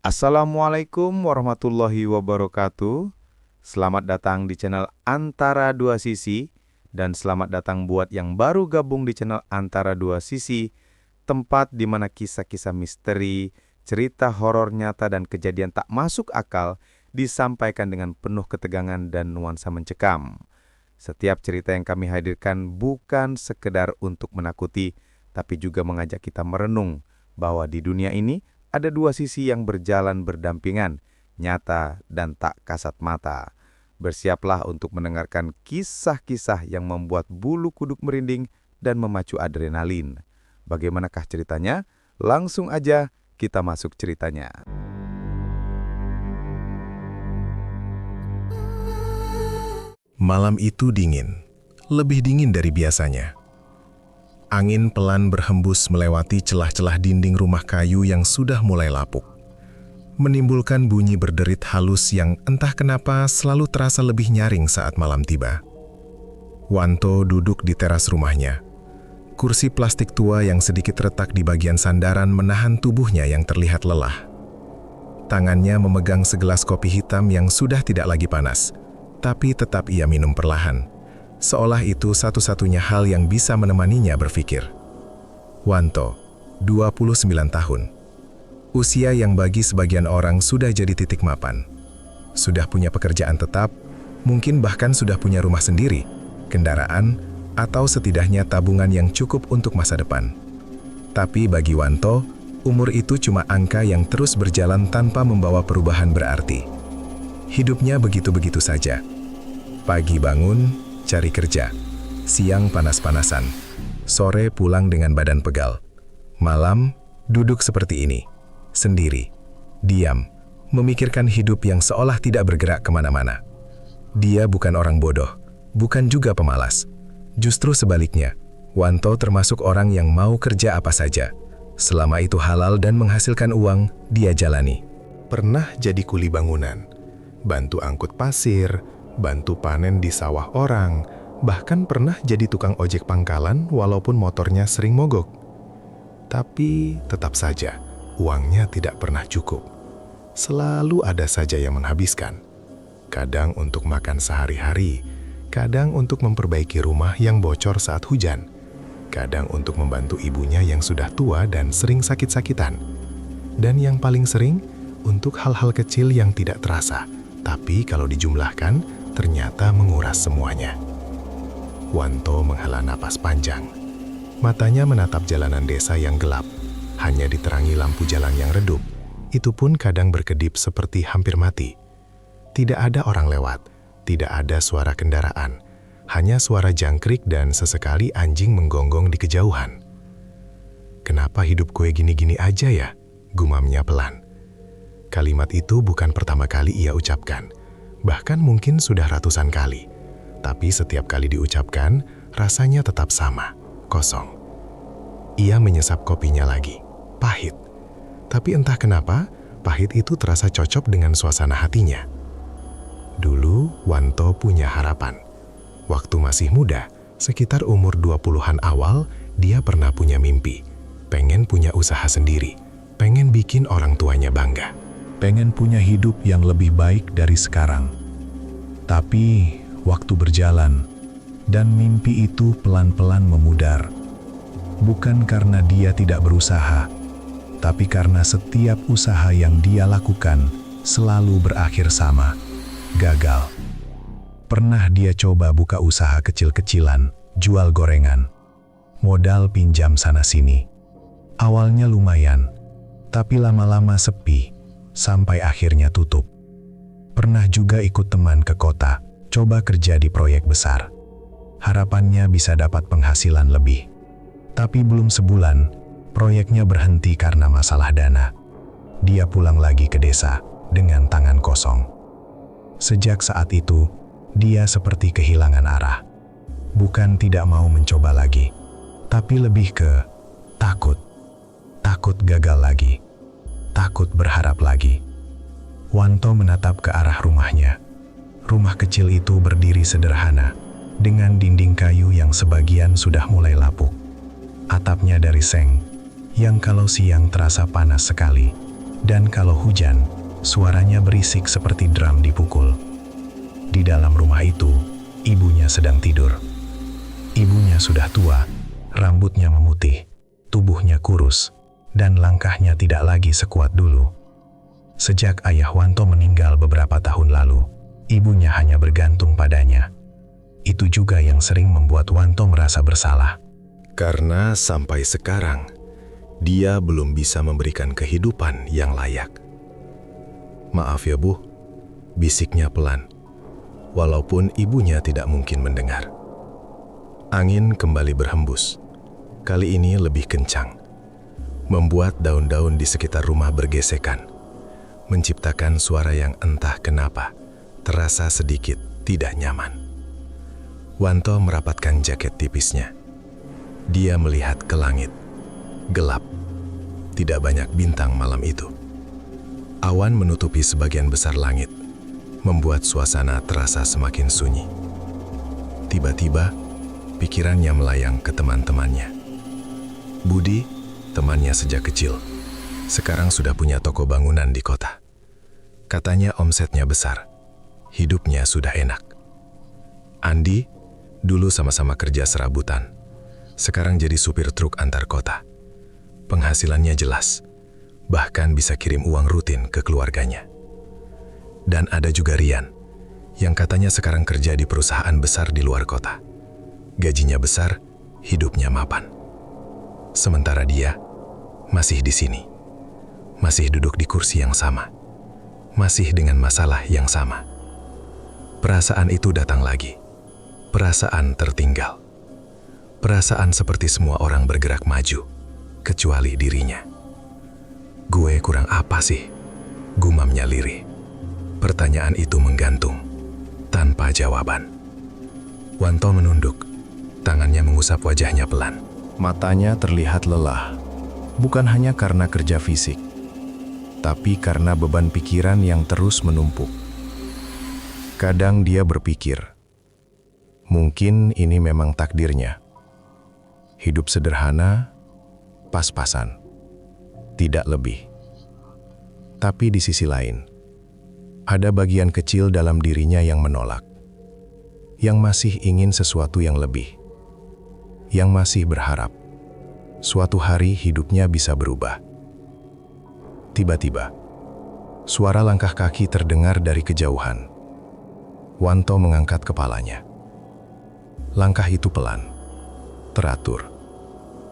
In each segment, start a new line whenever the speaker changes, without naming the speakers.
Assalamualaikum warahmatullahi wabarakatuh. Selamat datang di channel Antara Dua Sisi, dan selamat datang buat yang baru gabung di channel Antara Dua Sisi, tempat di mana kisah-kisah misteri, cerita horor nyata dan kejadian tak masuk akal disampaikan dengan penuh ketegangan dan nuansa mencekam. Setiap cerita yang kami hadirkan bukan sekedar untuk menakuti, tapi juga mengajak kita merenung bahwa di dunia ini ada dua sisi yang berjalan berdampingan, nyata dan tak kasat mata. Bersiaplah untuk mendengarkan kisah-kisah yang membuat bulu kuduk merinding dan memacu adrenalin. Bagaimanakah ceritanya? Langsung aja kita masuk ceritanya.
Malam itu dingin, lebih dingin dari biasanya. Angin pelan berhembus melewati celah-celah dinding rumah kayu yang sudah mulai lapuk, menimbulkan bunyi berderit halus yang entah kenapa selalu terasa lebih nyaring saat malam tiba. Wanto duduk di teras rumahnya. Kursi plastik tua yang sedikit retak di bagian sandaran menahan tubuhnya yang terlihat lelah. Tangannya memegang segelas kopi hitam yang sudah tidak lagi panas, tapi tetap ia minum perlahan. Seolah itu satu-satunya hal yang bisa menemaninya berpikir. Wanto, 29 tahun. Usia yang bagi sebagian orang sudah jadi titik mapan. Sudah punya pekerjaan tetap, mungkin bahkan sudah punya rumah sendiri, kendaraan, atau setidaknya tabungan yang cukup untuk masa depan. Tapi bagi Wanto, umur itu cuma angka yang terus berjalan tanpa membawa perubahan berarti. Hidupnya begitu-begitu saja. Pagi bangun, cari kerja. Siang panas-panasan. Sore pulang dengan badan pegal. Malam, duduk seperti ini. Sendiri. Diam. Memikirkan hidup yang seolah tidak bergerak kemana-mana. Dia bukan orang bodoh. Bukan juga pemalas. Justru sebaliknya, Wanto termasuk orang yang mau kerja apa saja. Selama itu halal dan menghasilkan uang, dia jalani. Pernah jadi kuli bangunan. Bantu angkut pasir, bantu panen di sawah orang, bahkan pernah jadi tukang ojek pangkalan walaupun motornya sering mogok. Tapi tetap saja, uangnya tidak pernah cukup. Selalu ada saja yang menghabiskan. Kadang untuk makan sehari-hari, kadang untuk memperbaiki rumah yang bocor saat hujan, kadang untuk membantu ibunya yang sudah tua dan sering sakit-sakitan. Dan yang paling sering, untuk hal-hal kecil yang tidak terasa, tapi kalau dijumlahkan, ternyata menguras semuanya. Wanto menghela napas panjang. Matanya menatap jalanan desa yang gelap, hanya diterangi lampu jalan yang redup. Itu pun kadang berkedip seperti hampir mati. Tidak ada orang lewat, tidak ada suara kendaraan, hanya suara jangkrik dan sesekali anjing menggonggong di kejauhan. "Kenapa hidup gue gini-gini aja ya?" gumamnya pelan. Kalimat itu bukan pertama kali ia ucapkan. Bahkan mungkin sudah ratusan kali. Tapi setiap kali diucapkan, rasanya tetap sama, kosong. Ia menyesap kopinya lagi, pahit. Tapi entah kenapa, pahit itu terasa cocok dengan suasana hatinya. Dulu, Wanto punya harapan. Waktu masih muda, sekitar umur 20-an awal, dia pernah punya mimpi. Pengen punya usaha sendiri, pengen bikin orang tuanya bangga. Pengen punya hidup yang lebih baik dari sekarang. Tapi waktu berjalan, dan mimpi itu pelan-pelan memudar. Bukan karena dia tidak berusaha, tapi karena setiap usaha yang dia lakukan selalu berakhir sama, gagal. Pernah dia coba buka usaha kecil-kecilan, jual gorengan. Modal pinjam sana-sini. Awalnya lumayan, tapi lama-lama sepi. Sampai akhirnya tutup. Pernah juga ikut teman ke kota, coba kerja di proyek besar. Harapannya bisa dapat penghasilan lebih. Tapi belum sebulan, proyeknya berhenti karena masalah dana. Dia pulang lagi ke desa dengan tangan kosong. Sejak saat itu, dia seperti kehilangan arah. Bukan tidak mau mencoba lagi, tapi lebih ke takut. Takut gagal lagi. Takut berharap lagi. Wanto menatap ke arah rumahnya. Rumah kecil itu berdiri sederhana, dengan dinding kayu yang sebagian sudah mulai lapuk. Atapnya dari seng, yang kalau siang terasa panas sekali, Dan kalau hujan, suaranya berisik seperti drum dipukul. Di dalam rumah itu, ibunya sedang tidur. Ibunya sudah tua, rambutnya memutih, tubuhnya kurus, dan langkahnya tidak lagi sekuat dulu. Sejak ayah Wanto meninggal beberapa tahun lalu, ibunya hanya bergantung padanya. Itu juga yang sering membuat Wanto merasa bersalah. Karena sampai sekarang, dia belum bisa memberikan kehidupan yang layak. "Maaf ya Bu," bisiknya pelan, walaupun ibunya tidak mungkin mendengar. Angin kembali berhembus, kali ini lebih kencang, membuat daun-daun di sekitar rumah bergesekan, menciptakan suara yang entah kenapa terasa sedikit tidak nyaman. Wanto merapatkan jaket tipisnya. Dia melihat ke langit. Gelap. Tidak banyak bintang malam itu. Awan menutupi sebagian besar langit, membuat suasana terasa semakin sunyi. Tiba-tiba, pikirannya melayang ke teman-temannya. Budi, temannya sejak kecil, sekarang sudah punya toko bangunan di kota. Katanya omsetnya besar, hidupnya sudah enak. Andi, dulu sama-sama kerja serabutan, sekarang jadi supir truk antar kota. Penghasilannya jelas, bahkan bisa kirim uang rutin ke keluarganya. Dan ada juga Rian, yang katanya sekarang kerja di perusahaan besar di luar kota. Gajinya besar, hidupnya mapan. Sementara dia masih di sini, masih duduk di kursi yang sama, masih dengan masalah yang sama. Perasaan itu datang lagi. Perasaan tertinggal. Perasaan seperti semua orang bergerak maju, kecuali dirinya. "Gue kurang apa sih?" gumamnya lirih. Pertanyaan itu menggantung, tanpa jawaban. Wanto menunduk, tangannya mengusap wajahnya pelan. Matanya terlihat lelah, bukan hanya karena kerja fisik, tapi karena beban pikiran yang terus menumpuk. Kadang dia berpikir, mungkin ini memang takdirnya. Hidup sederhana, pas-pasan, tidak lebih. Tapi di sisi lain, ada bagian kecil dalam dirinya yang menolak, yang masih ingin sesuatu yang lebih, yang masih berharap suatu hari hidupnya bisa berubah. Tiba-tiba, suara langkah kaki terdengar dari kejauhan. Wanto mengangkat kepalanya. Langkah itu pelan, teratur,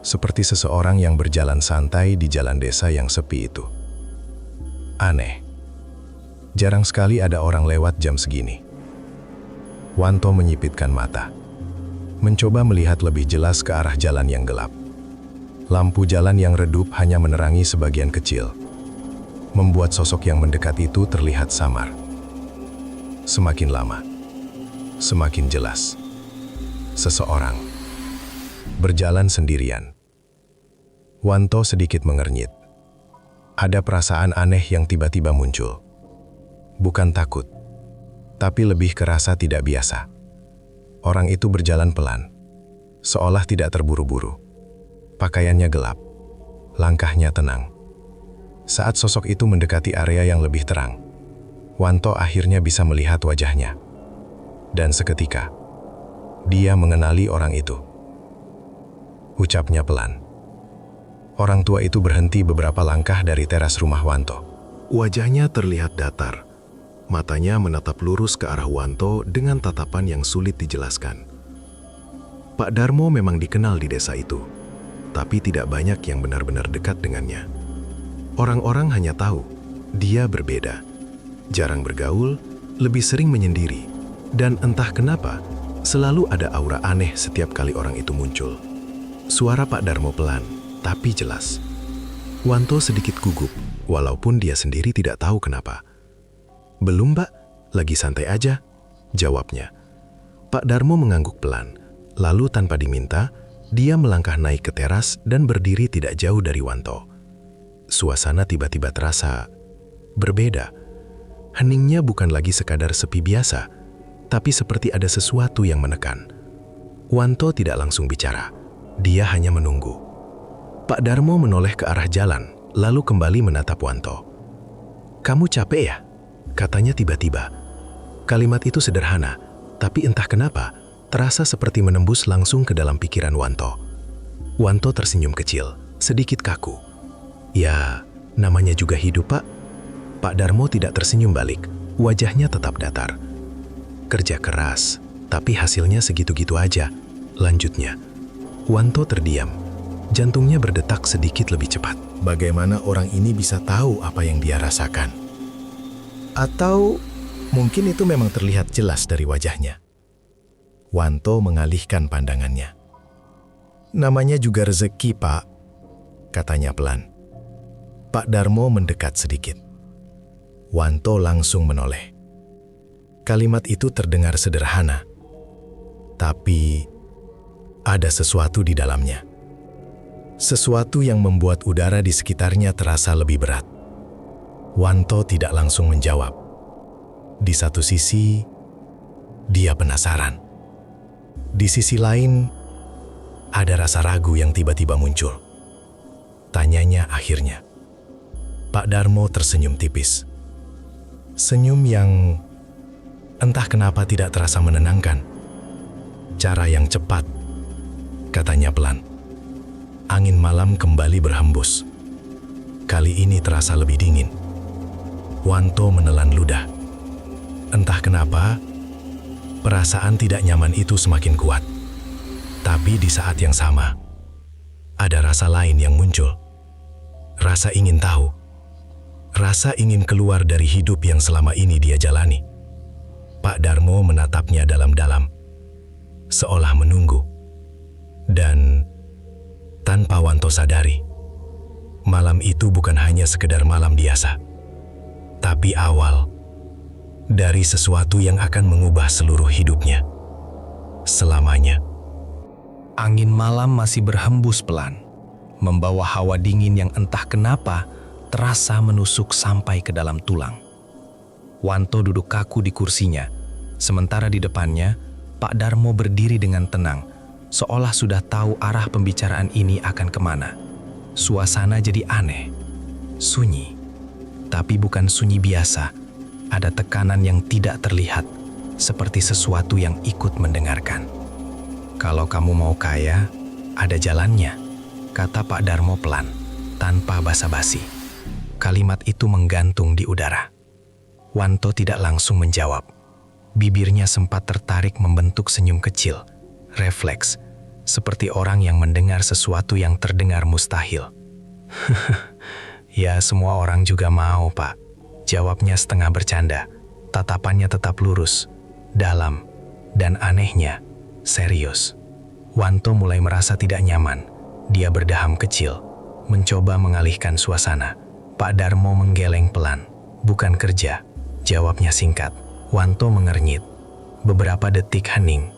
seperti seseorang yang berjalan santai di jalan desa yang sepi itu. Aneh, jarang sekali ada orang lewat jam segini. Wanto menyipitkan mata, mencoba melihat lebih jelas ke arah jalan yang gelap. Lampu jalan yang redup hanya menerangi sebagian kecil, membuat sosok yang mendekat itu terlihat samar. Semakin lama, semakin jelas. Seseorang berjalan sendirian. Wanto sedikit mengernyit. Ada perasaan aneh yang tiba-tiba muncul. Bukan takut, tapi lebih ke rasa tidak biasa. Orang itu berjalan pelan, seolah tidak terburu-buru. Pakaiannya gelap, langkahnya tenang. Saat sosok itu mendekati area yang lebih terang, Wanto akhirnya bisa melihat wajahnya. Dan seketika, dia mengenali orang itu. Ucapnya pelan. Orang tua itu berhenti beberapa langkah dari teras rumah Wanto. Wajahnya terlihat datar. Matanya menatap lurus ke arah Wanto dengan tatapan yang sulit dijelaskan. Pak Darmo memang dikenal di desa itu, tapi tidak banyak yang benar-benar dekat dengannya. Orang-orang hanya tahu dia berbeda, jarang bergaul, lebih sering menyendiri, dan entah kenapa selalu ada aura aneh setiap kali orang itu muncul. Suara Pak Darmo pelan, tapi jelas. Wanto sedikit gugup, walaupun dia sendiri tidak tahu kenapa. "Belum, Mbak, lagi santai aja," jawabnya. Pak Darmo mengangguk pelan, lalu tanpa diminta, dia melangkah naik ke teras dan berdiri tidak jauh dari Wanto. Suasana tiba-tiba terasa berbeda. Heningnya bukan lagi sekadar sepi biasa, tapi seperti ada sesuatu yang menekan. Wanto tidak langsung bicara, dia hanya menunggu. Pak Darmo menoleh ke arah jalan, lalu kembali menatap Wanto. "Kamu capek ya?" katanya tiba-tiba. Kalimat itu sederhana, tapi entah kenapa terasa seperti menembus langsung ke dalam pikiran Wanto. Wanto tersenyum kecil, sedikit kaku. "Ya, namanya juga hidup, Pak." Pak Darmo tidak tersenyum balik, wajahnya tetap datar. "Kerja keras, tapi hasilnya segitu-gitu aja," lanjutnya. Wanto terdiam, jantungnya berdetak sedikit lebih cepat. Bagaimana orang ini bisa tahu apa yang dia rasakan? Atau mungkin itu memang terlihat jelas dari wajahnya. Wanto mengalihkan pandangannya. "Namanya juga rezeki, Pak," katanya pelan. Pak Darmo mendekat sedikit. Wanto langsung menoleh. Kalimat itu terdengar sederhana, tapi ada sesuatu di dalamnya. Sesuatu yang membuat udara di sekitarnya terasa lebih berat. Wanto tidak langsung menjawab. Di satu sisi, dia penasaran. Di sisi lain, ada rasa ragu yang tiba-tiba muncul. Tanyanya akhirnya. Pak Darmo tersenyum tipis. Senyum yang entah kenapa tidak terasa menenangkan. "Cara yang cepat," katanya pelan. Angin malam kembali berhembus. Kali ini terasa lebih dingin. Wanto menelan ludah. Entah kenapa, perasaan tidak nyaman itu semakin kuat. Tapi di saat yang sama, ada rasa lain yang muncul. Rasa ingin tahu. Rasa ingin keluar dari hidup yang selama ini dia jalani. Pak Darmo menatapnya dalam-dalam, seolah menunggu. Dan tanpa Wanto sadari, malam itu bukan hanya sekedar malam biasa, tapi awal dari sesuatu yang akan mengubah seluruh hidupnya. Selamanya. Angin malam masih berhembus pelan, membawa hawa dingin yang entah kenapa terasa menusuk sampai ke dalam tulang. Wanto duduk kaku di kursinya, sementara di depannya, Pak Darmo berdiri dengan tenang, seolah sudah tahu arah pembicaraan ini akan kemana. Suasana jadi aneh, sunyi. Tapi bukan sunyi biasa, ada tekanan yang tidak terlihat, seperti sesuatu yang ikut mendengarkan. "Kalau kamu mau kaya, ada jalannya," kata Pak Darmo pelan, tanpa basa-basi. Kalimat itu menggantung di udara. Wanto tidak langsung menjawab. Bibirnya sempat tertarik membentuk senyum kecil, refleks, seperti orang yang mendengar sesuatu yang terdengar mustahil. "Ya, semua orang juga mau, Pak," jawabnya setengah bercanda. Tatapannya tetap lurus, dalam, dan anehnya, serius. Wanto mulai merasa tidak nyaman. Dia berdaham kecil, mencoba mengalihkan suasana. Pak Darmo menggeleng pelan. "Bukan kerja," jawabnya singkat. Wanto mengernyit. Beberapa detik hening.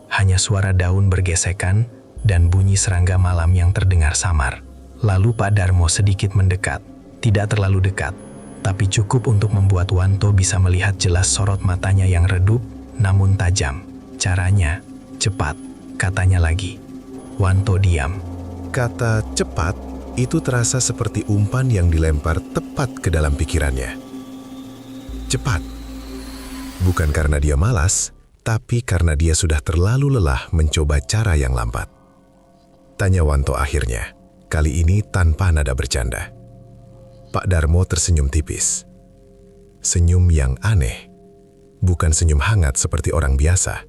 Hanya suara daun bergesekan dan bunyi serangga malam yang terdengar samar. Lalu Pak Darmo sedikit mendekat. Tidak terlalu dekat, tapi cukup untuk membuat Wanto bisa melihat jelas sorot matanya yang redup, namun tajam. "Caranya cepat," katanya lagi. Wanto diam. Kata "cepat" itu terasa seperti umpan yang dilempar tepat ke dalam pikirannya. Cepat. Bukan karena dia malas, tapi karena dia sudah terlalu lelah mencoba cara yang lambat. Tanya Wanto akhirnya, kali ini tanpa nada bercanda. Pak Darmo tersenyum tipis. Senyum yang aneh. Bukan senyum hangat seperti orang biasa,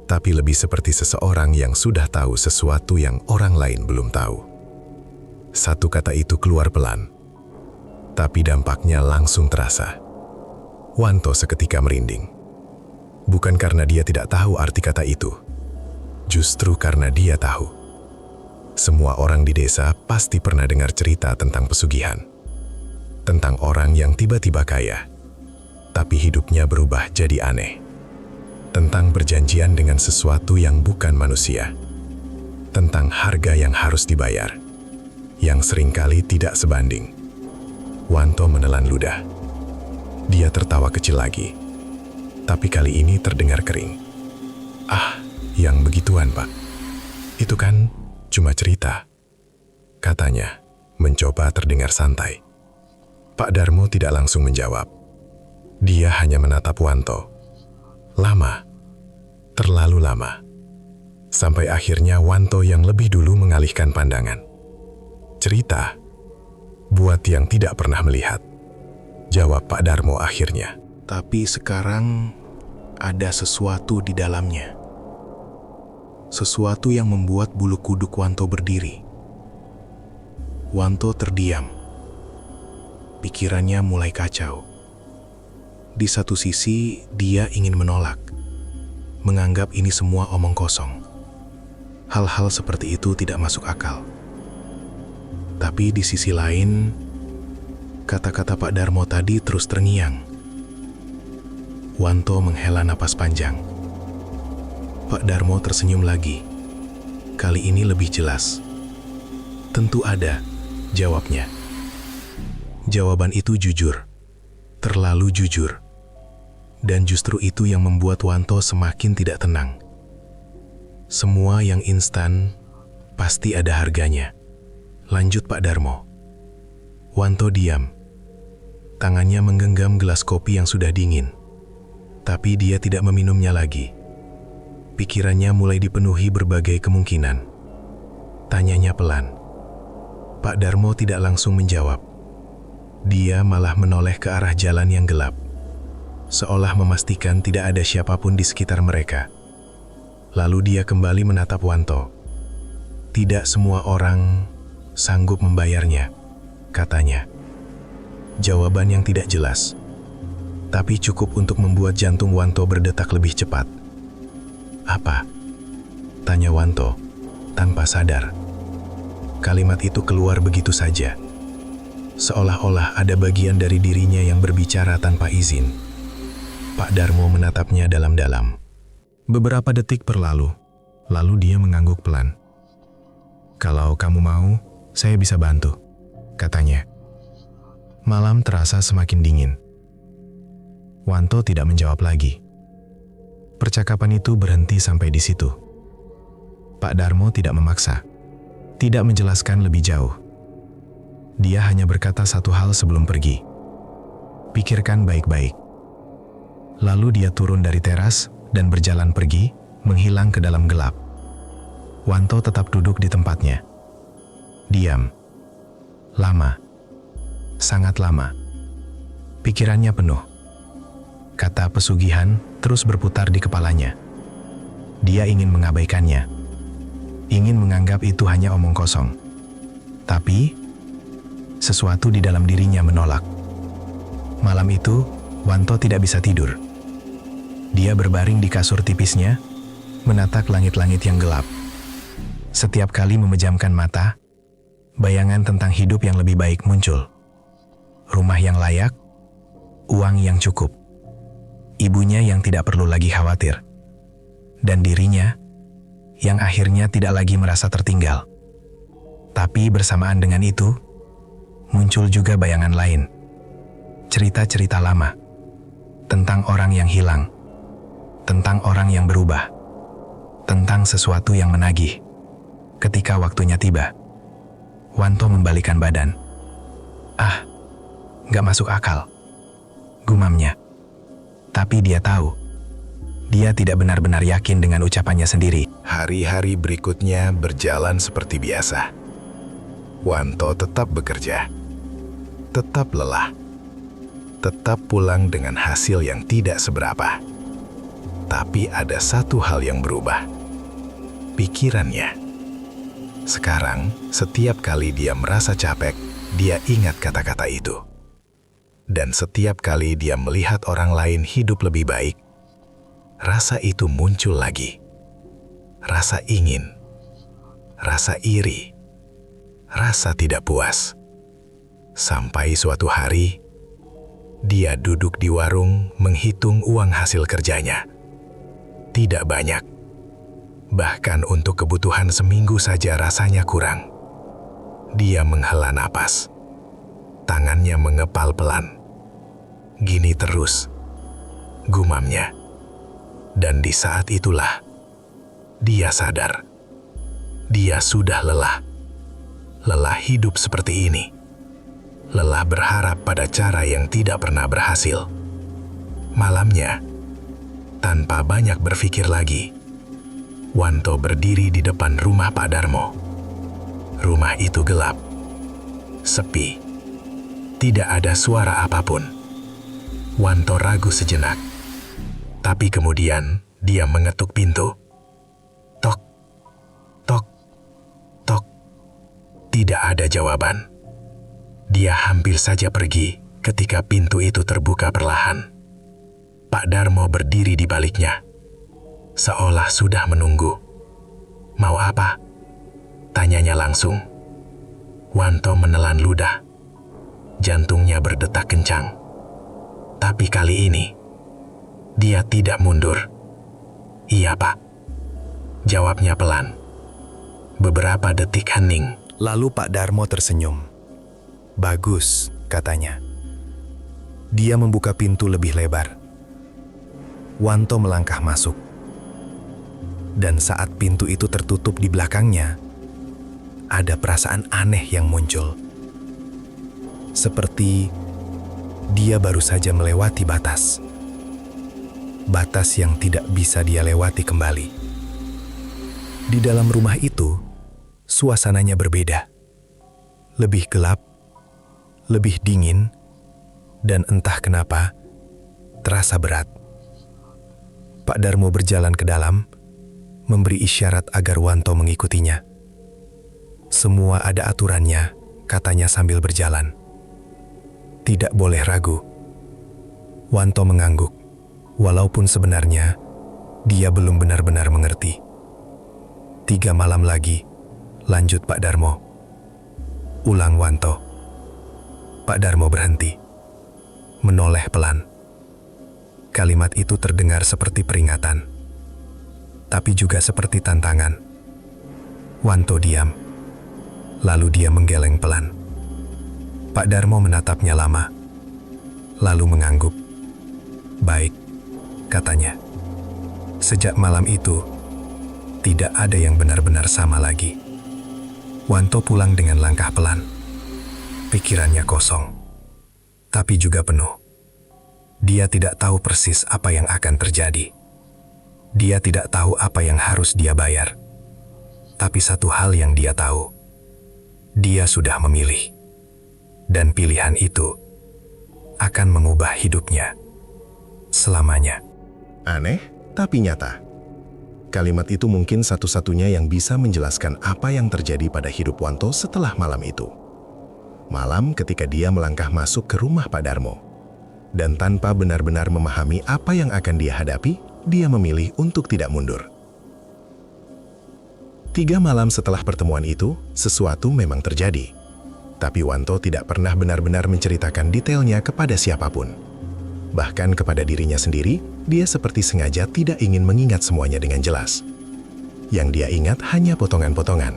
tapi lebih seperti seseorang yang sudah tahu sesuatu yang orang lain belum tahu. Satu kata itu keluar pelan, tapi dampaknya langsung terasa. Wanto seketika merinding. Bukan karena dia tidak tahu arti kata itu, justru karena dia tahu. Semua orang di desa pasti pernah dengar cerita tentang pesugihan. Tentang orang yang tiba-tiba kaya, tapi hidupnya berubah jadi aneh. Tentang perjanjian dengan sesuatu yang bukan manusia. Tentang harga yang harus dibayar, yang seringkali tidak sebanding. Wanto menelan ludah. Dia tertawa kecil lagi, tapi kali ini terdengar kering. "Ah, yang begituan, Pak. Itu kan cuma cerita," katanya, mencoba terdengar santai. Pak Darmo tidak langsung menjawab. Dia hanya menatap Wanto. Lama, terlalu lama. Sampai akhirnya Wanto yang lebih dulu mengalihkan pandangan. Cerita buat yang tidak pernah melihat, jawab Pak Darmo akhirnya. Tapi sekarang ada sesuatu di dalamnya. Sesuatu yang membuat bulu kuduk Wanto berdiri. Wanto terdiam. Pikirannya mulai kacau. Di satu sisi, dia ingin menolak, menganggap ini semua omong kosong. Hal-hal seperti itu tidak masuk akal. Tapi di sisi lain, kata-kata Pak Darmo tadi terus terngiang. Wanto menghela napas panjang. Pak Darmo tersenyum lagi. Kali ini lebih jelas. Tentu ada, jawabnya. Jawaban itu jujur, terlalu jujur. Dan justru itu yang membuat Wanto semakin tidak tenang. Semua yang instan pasti ada harganya. Lanjut Pak Darmo. Wanto diam. Tangannya menggenggam gelas kopi yang sudah dingin. Tapi dia tidak meminumnya lagi. Pikirannya mulai dipenuhi berbagai kemungkinan. Tanyanya pelan. Pak Darmo tidak langsung menjawab. Dia malah menoleh ke arah jalan yang gelap, seolah memastikan tidak ada siapapun di sekitar mereka. Lalu dia kembali menatap Wanto. Tidak semua orang sanggup membayarnya, katanya. Jawaban yang tidak jelas, tapi cukup untuk membuat jantung Wanto berdetak lebih cepat. Apa? Tanya Wanto, tanpa sadar. Kalimat itu keluar begitu saja. Seolah-olah ada bagian dari dirinya yang berbicara tanpa izin. Pak Darmo menatapnya dalam-dalam. Beberapa detik berlalu, lalu dia mengangguk pelan. Kalau kamu mau, saya bisa bantu, katanya. Malam terasa semakin dingin. Wanto tidak menjawab lagi. Percakapan itu berhenti sampai di situ. Pak Darmo tidak memaksa, tidak menjelaskan lebih jauh. Dia hanya berkata satu hal sebelum pergi. Pikirkan baik-baik. Lalu dia turun dari teras dan berjalan pergi, menghilang ke dalam gelap. Wanto tetap duduk di tempatnya. Diam. Lama. Sangat lama. Pikirannya penuh. Kata pesugihan terus berputar di kepalanya. Dia ingin mengabaikannya. Ingin menganggap itu hanya omong kosong. Tapi sesuatu di dalam dirinya menolak. Malam itu, Wanto tidak bisa tidur. Dia berbaring di kasur tipisnya, menatap langit-langit yang gelap. Setiap kali memejamkan mata, bayangan tentang hidup yang lebih baik muncul. Rumah yang layak, uang yang cukup, ibunya yang tidak perlu lagi khawatir, dan dirinya yang akhirnya tidak lagi merasa tertinggal. Tapi bersamaan dengan itu, muncul juga bayangan lain. Cerita-cerita lama. Tentang orang yang hilang. Tentang orang yang berubah. Tentang sesuatu yang menagih. Ketika waktunya tiba, Wanto membalikkan badan. Gak masuk akal, gumamnya. Tapi dia tahu, dia tidak benar-benar yakin dengan ucapannya sendiri. Hari-hari berikutnya berjalan seperti biasa. Wanto tetap bekerja. Tetap lelah, tetap pulang dengan hasil yang tidak seberapa. Tapi ada satu hal yang berubah. Pikirannya. Sekarang, setiap kali dia merasa capek, dia ingat kata-kata itu. Dan setiap kali dia melihat orang lain hidup lebih baik, rasa itu muncul lagi. Rasa ingin, rasa iri, rasa tidak puas. Sampai suatu hari, dia duduk di warung menghitung uang hasil kerjanya. Tidak banyak. Bahkan untuk kebutuhan seminggu saja rasanya kurang. Dia menghela napas. Tangannya mengepal pelan. Gini terus, gumamnya. Dan di saat itulah, dia sadar. Dia sudah lelah. Lelah hidup seperti ini. lelah berharap pada cara yang tidak pernah berhasil. Malamnya, tanpa banyak berpikir lagi, Wanto berdiri di depan rumah Pak Darmo. Rumah itu gelap, sepi, tidak ada suara apapun. Wanto ragu sejenak, tapi kemudian dia mengetuk pintu. Tok, tok, tok. Tidak ada jawaban. Dia hampir saja pergi ketika pintu itu terbuka perlahan. Pak Darmo berdiri di baliknya, seolah sudah menunggu. Mau apa? Tanyanya langsung. Wanto menelan ludah. Jantungnya berdetak kencang. Tapi kali ini, dia tidak mundur. Iya, Pak. Jawabnya pelan. Beberapa detik hening.
Lalu Pak Darmo tersenyum. Bagus, katanya. Dia membuka pintu lebih lebar. Wanto melangkah masuk. Dan saat pintu itu tertutup di belakangnya, ada perasaan aneh yang muncul. Seperti dia baru saja melewati batas. Batas yang tidak bisa dia lewati kembali. Di dalam rumah itu, suasananya berbeda. Lebih gelap, lebih dingin, dan entah kenapa, terasa berat. Pak Darmo berjalan ke dalam, memberi isyarat agar Wanto mengikutinya. Semua ada aturannya, katanya sambil berjalan. Tidak boleh ragu. Wanto mengangguk, walaupun sebenarnya dia belum benar-benar mengerti. 3 malam lagi, lanjut Pak Darmo. Ulang Wanto. Pak Darmo berhenti, menoleh pelan. Kalimat itu terdengar seperti peringatan, tapi juga seperti tantangan. Wanto diam, lalu dia menggeleng pelan. Pak Darmo menatapnya lama, lalu mengangguk. Baik, katanya. Sejak malam itu, tidak ada yang benar-benar sama lagi. Wanto pulang dengan langkah pelan. Pikirannya kosong, tapi juga penuh. Dia tidak tahu persis apa yang akan terjadi. Dia tidak tahu apa yang harus dia bayar. Tapi satu hal yang dia tahu, dia sudah memilih. Dan pilihan itu akan mengubah hidupnya selamanya.
Aneh, tapi nyata. Kalimat itu mungkin satu-satunya yang bisa menjelaskan apa yang terjadi pada hidup Wanto setelah malam itu. Malam ketika dia melangkah masuk ke rumah Pak Darmo. Dan tanpa benar-benar memahami apa yang akan dia hadapi, dia memilih untuk tidak mundur. 3 malam setelah pertemuan itu, sesuatu memang terjadi. Tapi Wanto tidak pernah benar-benar menceritakan detailnya kepada siapapun. Bahkan kepada dirinya sendiri, dia seperti sengaja tidak ingin mengingat semuanya dengan jelas. Yang dia ingat hanya potongan-potongan.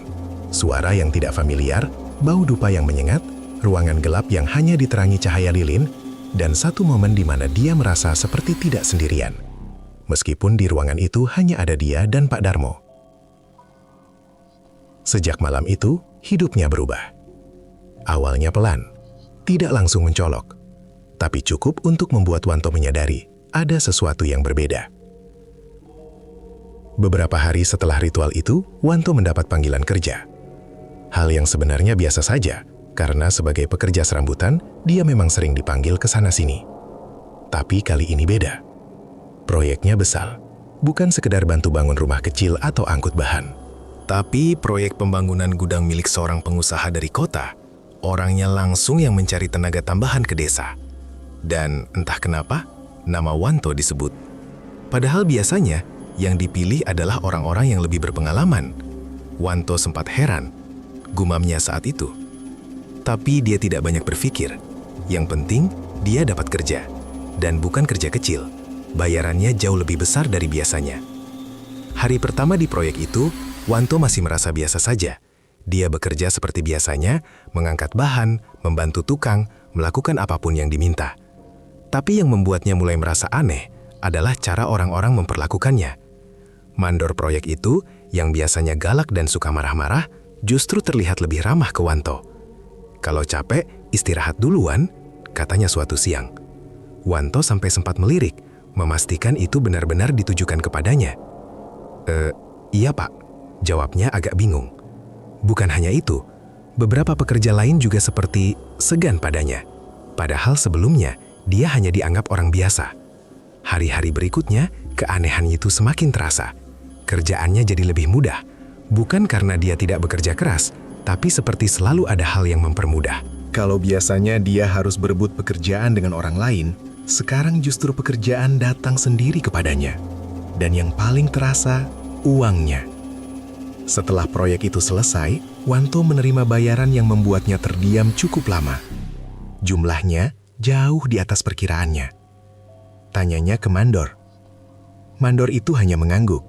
Suara yang tidak familiar, bau dupa yang menyengat, ruangan gelap yang hanya diterangi cahaya lilin, dan satu momen di mana dia merasa seperti tidak sendirian. Meskipun di ruangan itu hanya ada dia dan Pak Darmo. Sejak malam itu, hidupnya berubah. Awalnya pelan, tidak langsung mencolok, tapi cukup untuk membuat Wanto menyadari ada sesuatu yang berbeda. Beberapa hari setelah ritual itu, Wanto mendapat panggilan kerja. Hal yang sebenarnya biasa saja, karena sebagai pekerja serambutan, dia memang sering dipanggil ke sana-sini. Tapi kali ini beda. Proyeknya besar, bukan sekedar bantu bangun rumah kecil atau angkut bahan. Tapi proyek pembangunan gudang milik seorang pengusaha dari kota, orangnya langsung yang mencari tenaga tambahan ke desa. Dan entah kenapa, nama Wanto disebut. Padahal biasanya, yang dipilih adalah orang-orang yang lebih berpengalaman. Wanto sempat heran, gumamnya saat itu. Tapi dia tidak banyak berpikir. Yang penting, dia dapat kerja. Dan bukan kerja kecil. Bayarannya jauh lebih besar dari biasanya. Hari pertama di proyek itu, Wanto masih merasa biasa saja. Dia bekerja seperti biasanya, mengangkat bahan, membantu tukang, melakukan apapun yang diminta. Tapi yang membuatnya mulai merasa aneh adalah cara orang-orang memperlakukannya. Mandor proyek itu, yang biasanya galak dan suka marah-marah, justru terlihat lebih ramah ke Wanto. Kalau capek,
Istirahat duluan, katanya suatu siang. Wanto sampai sempat melirik, memastikan itu benar-benar ditujukan kepadanya. Iya Pak, jawabnya agak bingung. Bukan hanya itu, beberapa pekerja lain juga seperti segan padanya. Padahal sebelumnya, dia hanya dianggap orang biasa. Hari-hari berikutnya, keanehan itu semakin terasa. Kerjaannya jadi lebih mudah, bukan karena dia tidak bekerja keras, tapi seperti selalu ada hal yang mempermudah.
Kalau biasanya dia harus berebut pekerjaan dengan orang lain, sekarang justru pekerjaan datang sendiri kepadanya. Dan yang paling terasa, uangnya. Setelah proyek itu selesai, Wanto menerima bayaran yang membuatnya terdiam cukup lama. Jumlahnya jauh di atas perkiraannya. Tanyanya ke Mandor. Mandor itu hanya mengangguk.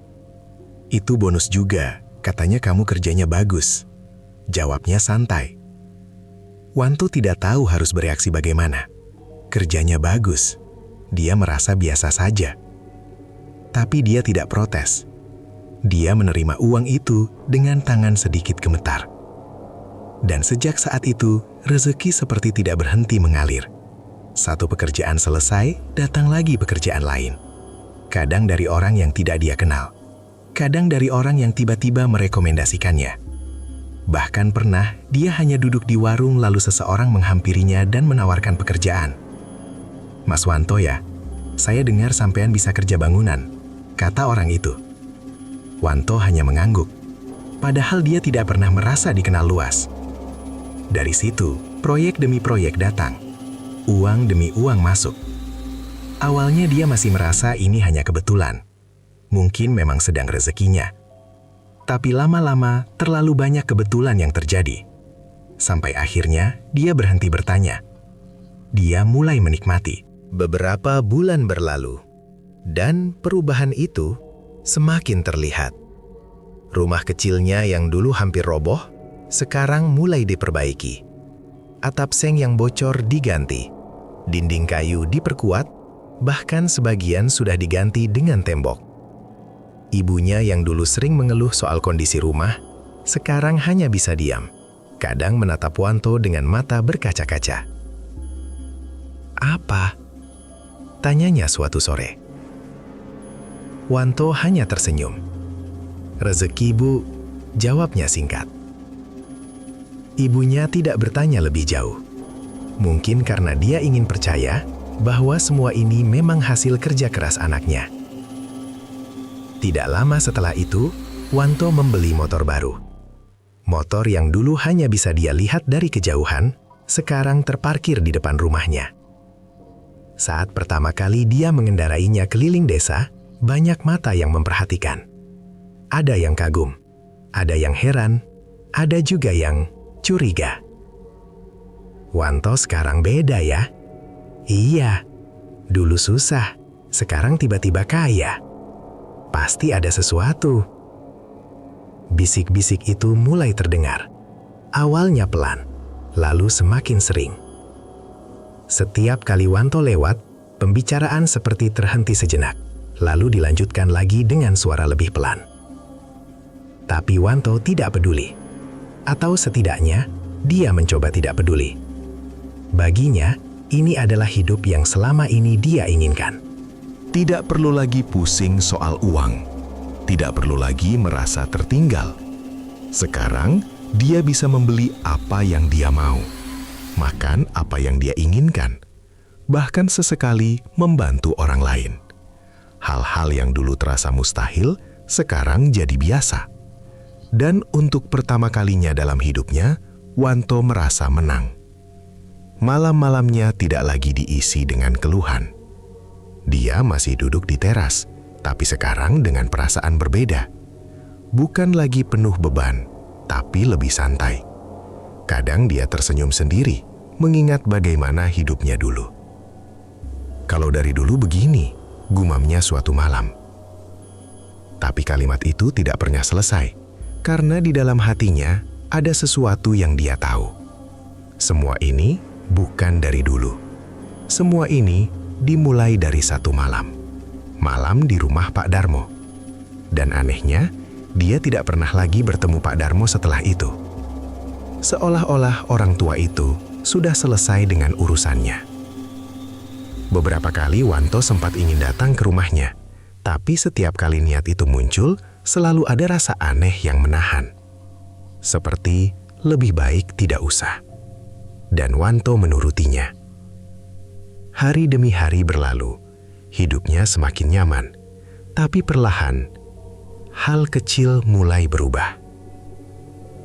Itu bonus juga, katanya kamu kerjanya bagus. Jawabnya santai. Wanto tidak tahu harus bereaksi bagaimana. Kerjanya bagus. Dia merasa biasa saja. Tapi dia tidak protes. Dia menerima uang itu dengan tangan sedikit gemetar. Dan sejak saat itu, rezeki seperti tidak berhenti mengalir. Satu pekerjaan selesai, datang lagi pekerjaan lain. Kadang dari orang yang tidak dia kenal. Kadang dari orang yang tiba-tiba merekomendasikannya. Bahkan pernah, dia hanya duduk di warung lalu seseorang menghampirinya dan menawarkan pekerjaan. Mas Wanto ya, saya dengar sampean bisa kerja bangunan, kata orang itu. Wanto hanya mengangguk, padahal dia tidak pernah merasa dikenal luas. Dari situ, proyek demi proyek datang. Uang demi uang masuk. Awalnya dia masih merasa ini hanya kebetulan. Mungkin memang sedang rezekinya. Tapi lama-lama terlalu banyak kebetulan yang terjadi. Sampai akhirnya dia berhenti bertanya. Dia mulai menikmati.
Beberapa bulan berlalu, dan perubahan itu semakin terlihat. Rumah kecilnya yang dulu hampir roboh, sekarang mulai diperbaiki. Atap seng yang bocor diganti, dinding kayu diperkuat, bahkan sebagian sudah diganti dengan tembok. Ibunya yang dulu sering mengeluh soal kondisi rumah, sekarang hanya bisa diam. Kadang menatap Wanto dengan mata berkaca-kaca. Apa? Tanyanya suatu sore. Wanto hanya tersenyum. Rezeki Bu, jawabnya singkat. Ibunya tidak bertanya lebih jauh. Mungkin karena dia ingin percaya bahwa semua ini memang hasil kerja keras anaknya. Tidak lama setelah itu, Wanto membeli motor baru. Motor yang dulu hanya bisa dia lihat dari kejauhan, sekarang terparkir di depan rumahnya. Saat pertama kali dia mengendarainya keliling desa, banyak mata yang memperhatikan. Ada yang kagum, ada yang heran, ada juga yang curiga. Wanto sekarang beda ya? Iya, dulu susah, sekarang tiba-tiba kaya. Pasti ada sesuatu. Bisik-bisik itu mulai terdengar. Awalnya pelan, lalu semakin sering. Setiap kali Wanto lewat, pembicaraan seperti terhenti sejenak, lalu dilanjutkan lagi dengan suara lebih pelan. Tapi Wanto tidak peduli. Atau setidaknya, dia mencoba tidak peduli. Baginya, ini adalah hidup yang selama ini dia inginkan.
Tidak perlu lagi pusing soal uang. Tidak perlu lagi merasa tertinggal. Sekarang, dia bisa membeli apa yang dia mau. Makan apa yang dia inginkan. Bahkan sesekali membantu orang lain. Hal-hal yang dulu terasa mustahil, sekarang jadi biasa. Dan untuk pertama kalinya dalam hidupnya, Wanto merasa menang. Malam-malamnya tidak lagi diisi dengan keluhan. Dia masih duduk di teras, tapi sekarang dengan perasaan berbeda. Bukan lagi penuh beban, tapi lebih santai. Kadang dia tersenyum sendiri, mengingat bagaimana hidupnya dulu. Kalau dari dulu begini, gumamnya suatu malam. Tapi kalimat itu tidak pernah selesai, karena di dalam hatinya ada sesuatu yang dia tahu. Semua ini bukan dari dulu. Semua ini dimulai dari satu malam. Malam di rumah Pak Darmo. Dan anehnya, dia tidak pernah lagi bertemu Pak Darmo setelah itu. Seolah-olah orang tua itu sudah selesai dengan urusannya. Beberapa kali Wanto sempat ingin datang ke rumahnya, tapi setiap kali niat itu muncul, selalu ada rasa aneh yang menahan. Seperti lebih baik tidak usah. Dan Wanto menurutinya. Hari demi hari berlalu, hidupnya semakin nyaman, tapi perlahan, hal kecil mulai berubah.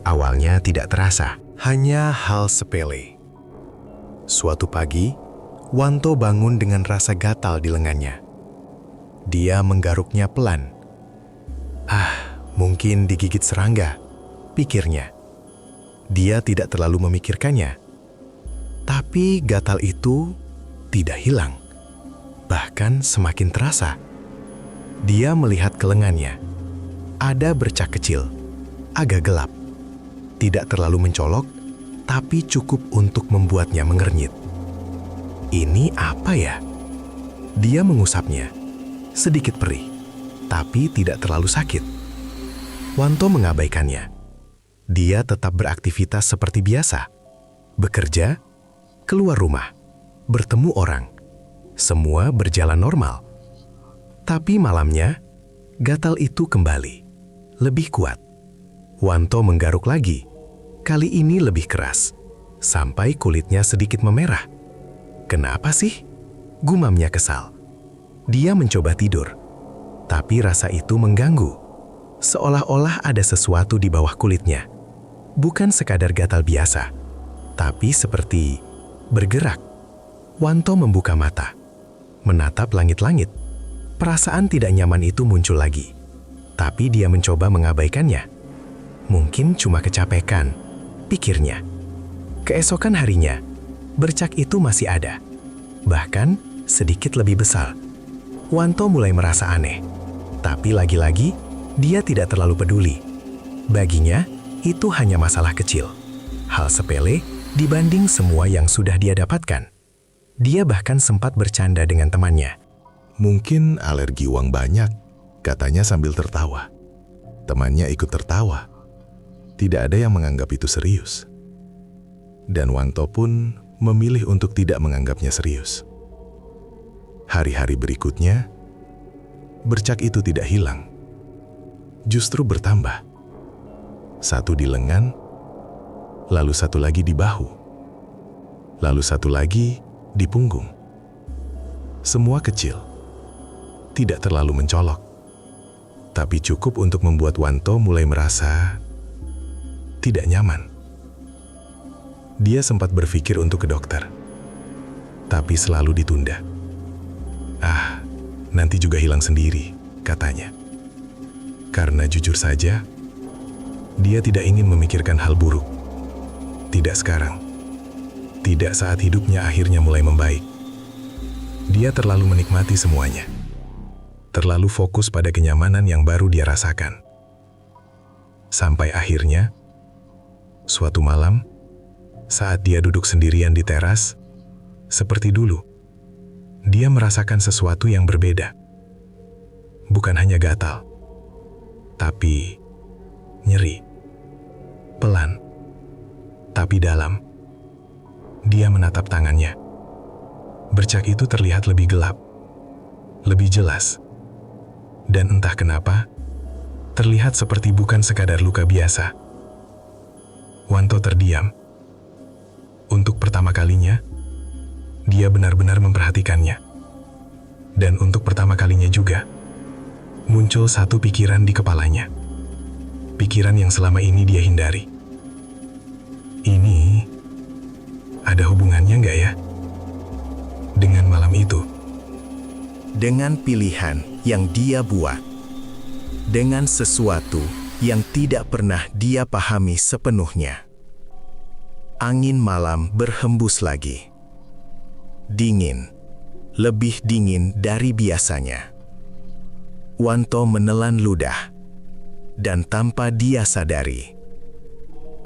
Awalnya tidak terasa, hanya hal sepele. Suatu pagi, Wanto bangun dengan rasa gatal di lengannya. Dia menggaruknya pelan. Mungkin digigit serangga, pikirnya. Dia tidak terlalu memikirkannya. Tapi gatal itu tidak hilang, bahkan semakin terasa. Dia melihat ke lengannya. Ada bercak kecil, agak gelap. Tidak terlalu mencolok, tapi cukup untuk membuatnya mengernyit. Ini apa ya? Dia mengusapnya. Sedikit perih, tapi tidak terlalu sakit. Wanto mengabaikannya. Dia tetap beraktivitas seperti biasa. Bekerja, keluar rumah, bertemu orang. Semua berjalan normal. Tapi malamnya, gatal itu kembali. Lebih kuat. Wanto menggaruk lagi. Kali ini lebih keras, sampai kulitnya sedikit memerah. Kenapa sih? Gumamnya kesal. Dia mencoba tidur, tapi rasa itu mengganggu. Seolah-olah ada sesuatu di bawah kulitnya. Bukan sekadar gatal biasa, tapi seperti bergerak. Wanto membuka mata, menatap langit-langit. Perasaan tidak nyaman itu muncul lagi, tapi dia mencoba mengabaikannya. Mungkin cuma kecapekan, pikirnya. Keesokan harinya, bercak itu masih ada, bahkan sedikit lebih besar. Wanto mulai merasa aneh, tapi lagi-lagi dia tidak terlalu peduli. Baginya, itu hanya masalah kecil, hal sepele dibanding semua yang sudah dia dapatkan. Dia bahkan sempat bercanda dengan temannya.
Mungkin alergi uang banyak, katanya sambil tertawa. Temannya ikut tertawa. Tidak ada yang menganggap itu serius. Dan Wanto pun memilih untuk tidak menganggapnya serius. Hari-hari berikutnya, bercak itu tidak hilang. Justru bertambah. Satu di lengan, lalu satu lagi di bahu, lalu satu lagi di punggung. Semua kecil, tidak terlalu mencolok, tapi cukup untuk membuat Wanto mulai merasa tidak nyaman. Dia sempat berpikir untuk ke dokter, tapi selalu ditunda. Nanti juga hilang sendiri, katanya. Karena jujur saja, dia tidak ingin memikirkan hal buruk. Tidak sekarang. Tidak saat hidupnya akhirnya mulai membaik. Dia terlalu menikmati semuanya. Terlalu fokus pada kenyamanan yang baru dia rasakan. Sampai akhirnya, suatu malam, saat dia duduk sendirian di teras, seperti dulu, dia merasakan sesuatu yang berbeda. Bukan hanya gatal, tapi nyeri. Pelan, tapi dalam. Dia menatap tangannya. Bercak itu terlihat lebih gelap, lebih jelas. Dan entah kenapa, terlihat seperti bukan sekadar luka biasa. Wanto terdiam. Untuk pertama kalinya, dia benar-benar memperhatikannya. Dan untuk pertama kalinya juga, muncul satu pikiran di kepalanya. Pikiran yang selama ini dia hindari. Ini ada hubungannya nggak ya dengan malam itu?
Dengan pilihan yang dia buat. Dengan sesuatu yang tidak pernah dia pahami sepenuhnya. Angin malam berhembus lagi. Dingin, lebih dingin dari biasanya. Wanto menelan ludah, dan tanpa dia sadari,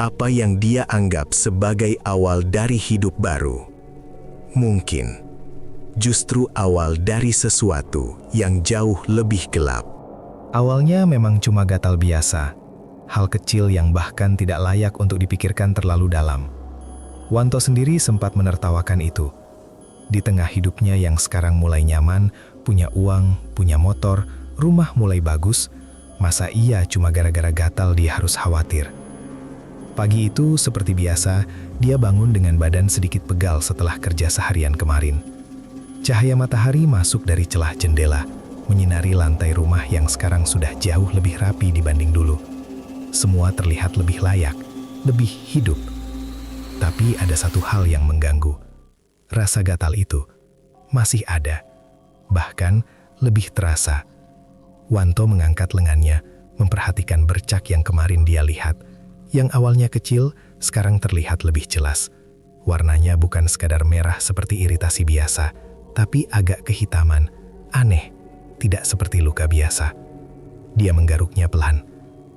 apa yang dia anggap sebagai awal dari hidup baru, mungkin justru awal dari sesuatu yang jauh lebih gelap.
Awalnya memang cuma gatal biasa, hal kecil yang bahkan tidak layak untuk dipikirkan terlalu dalam. Wanto sendiri sempat menertawakan itu. Di tengah hidupnya yang sekarang mulai nyaman, punya uang, punya motor, rumah mulai bagus, masa iya cuma gara-gara gatal dia harus khawatir? Pagi itu seperti biasa, dia bangun dengan badan sedikit pegal setelah kerja seharian kemarin. Cahaya matahari masuk dari celah jendela, menyinari lantai rumah yang sekarang sudah jauh lebih rapi dibanding dulu. Semua terlihat lebih layak, lebih hidup. Tapi ada satu hal yang mengganggu. Rasa gatal itu masih ada, bahkan lebih terasa. Wanto mengangkat lengannya, memperhatikan bercak yang kemarin dia lihat. Yang awalnya kecil, sekarang terlihat lebih jelas. Warnanya bukan sekadar merah seperti iritasi biasa, tapi agak kehitaman, aneh, tidak seperti luka biasa. Dia menggaruknya pelan.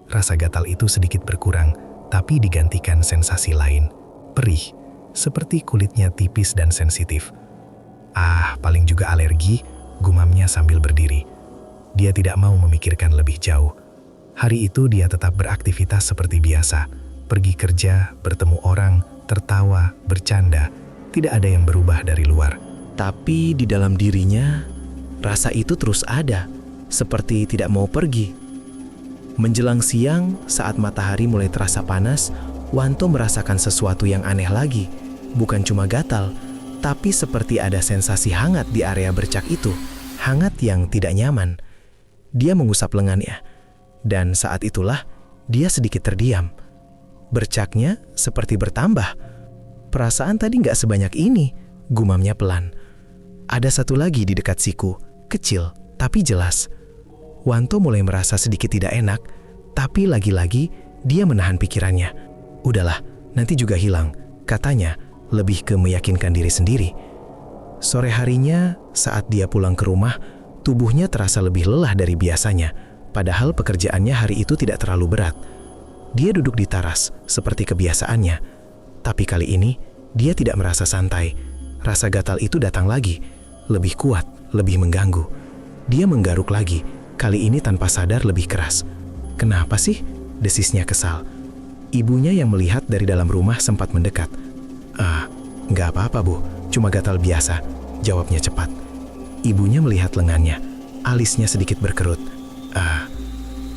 Rasa gatal itu sedikit berkurang, tapi digantikan sensasi lain, perih, seperti kulitnya tipis dan sensitif. Paling juga alergi, gumamnya sambil berdiri. Dia tidak mau memikirkan lebih jauh. Hari itu dia tetap beraktivitas seperti biasa, pergi kerja, bertemu orang, tertawa, bercanda. Tidak ada yang berubah dari luar.
Tapi di dalam dirinya, rasa itu terus ada, seperti tidak mau pergi. Menjelang siang, saat matahari mulai terasa panas, Wanto merasakan sesuatu yang aneh lagi. Bukan cuma gatal, tapi seperti ada sensasi hangat di area bercak itu. Hangat yang tidak nyaman. Dia mengusap lengannya, dan saat itulah dia sedikit terdiam. Bercaknya seperti bertambah. Perasaan tadi nggak sebanyak ini, gumamnya pelan. Ada satu lagi di dekat siku, kecil tapi jelas. Wanto mulai merasa sedikit tidak enak, tapi lagi-lagi dia menahan pikirannya. Udahlah, nanti juga hilang, katanya, lebih ke meyakinkan diri sendiri. Sore harinya, saat dia pulang ke rumah, tubuhnya terasa lebih lelah dari biasanya, padahal pekerjaannya hari itu tidak terlalu berat. Dia duduk di teras, seperti kebiasaannya. Tapi kali ini, dia tidak merasa santai. Rasa gatal itu datang lagi, lebih kuat, lebih mengganggu. Dia menggaruk lagi, kali ini tanpa sadar lebih keras. Kenapa sih? Desisnya kesal. Ibunya yang melihat dari dalam rumah sempat mendekat. Nggak apa-apa bu, cuma gatal biasa, jawabnya cepat. Ibunya melihat lengannya, alisnya sedikit berkerut.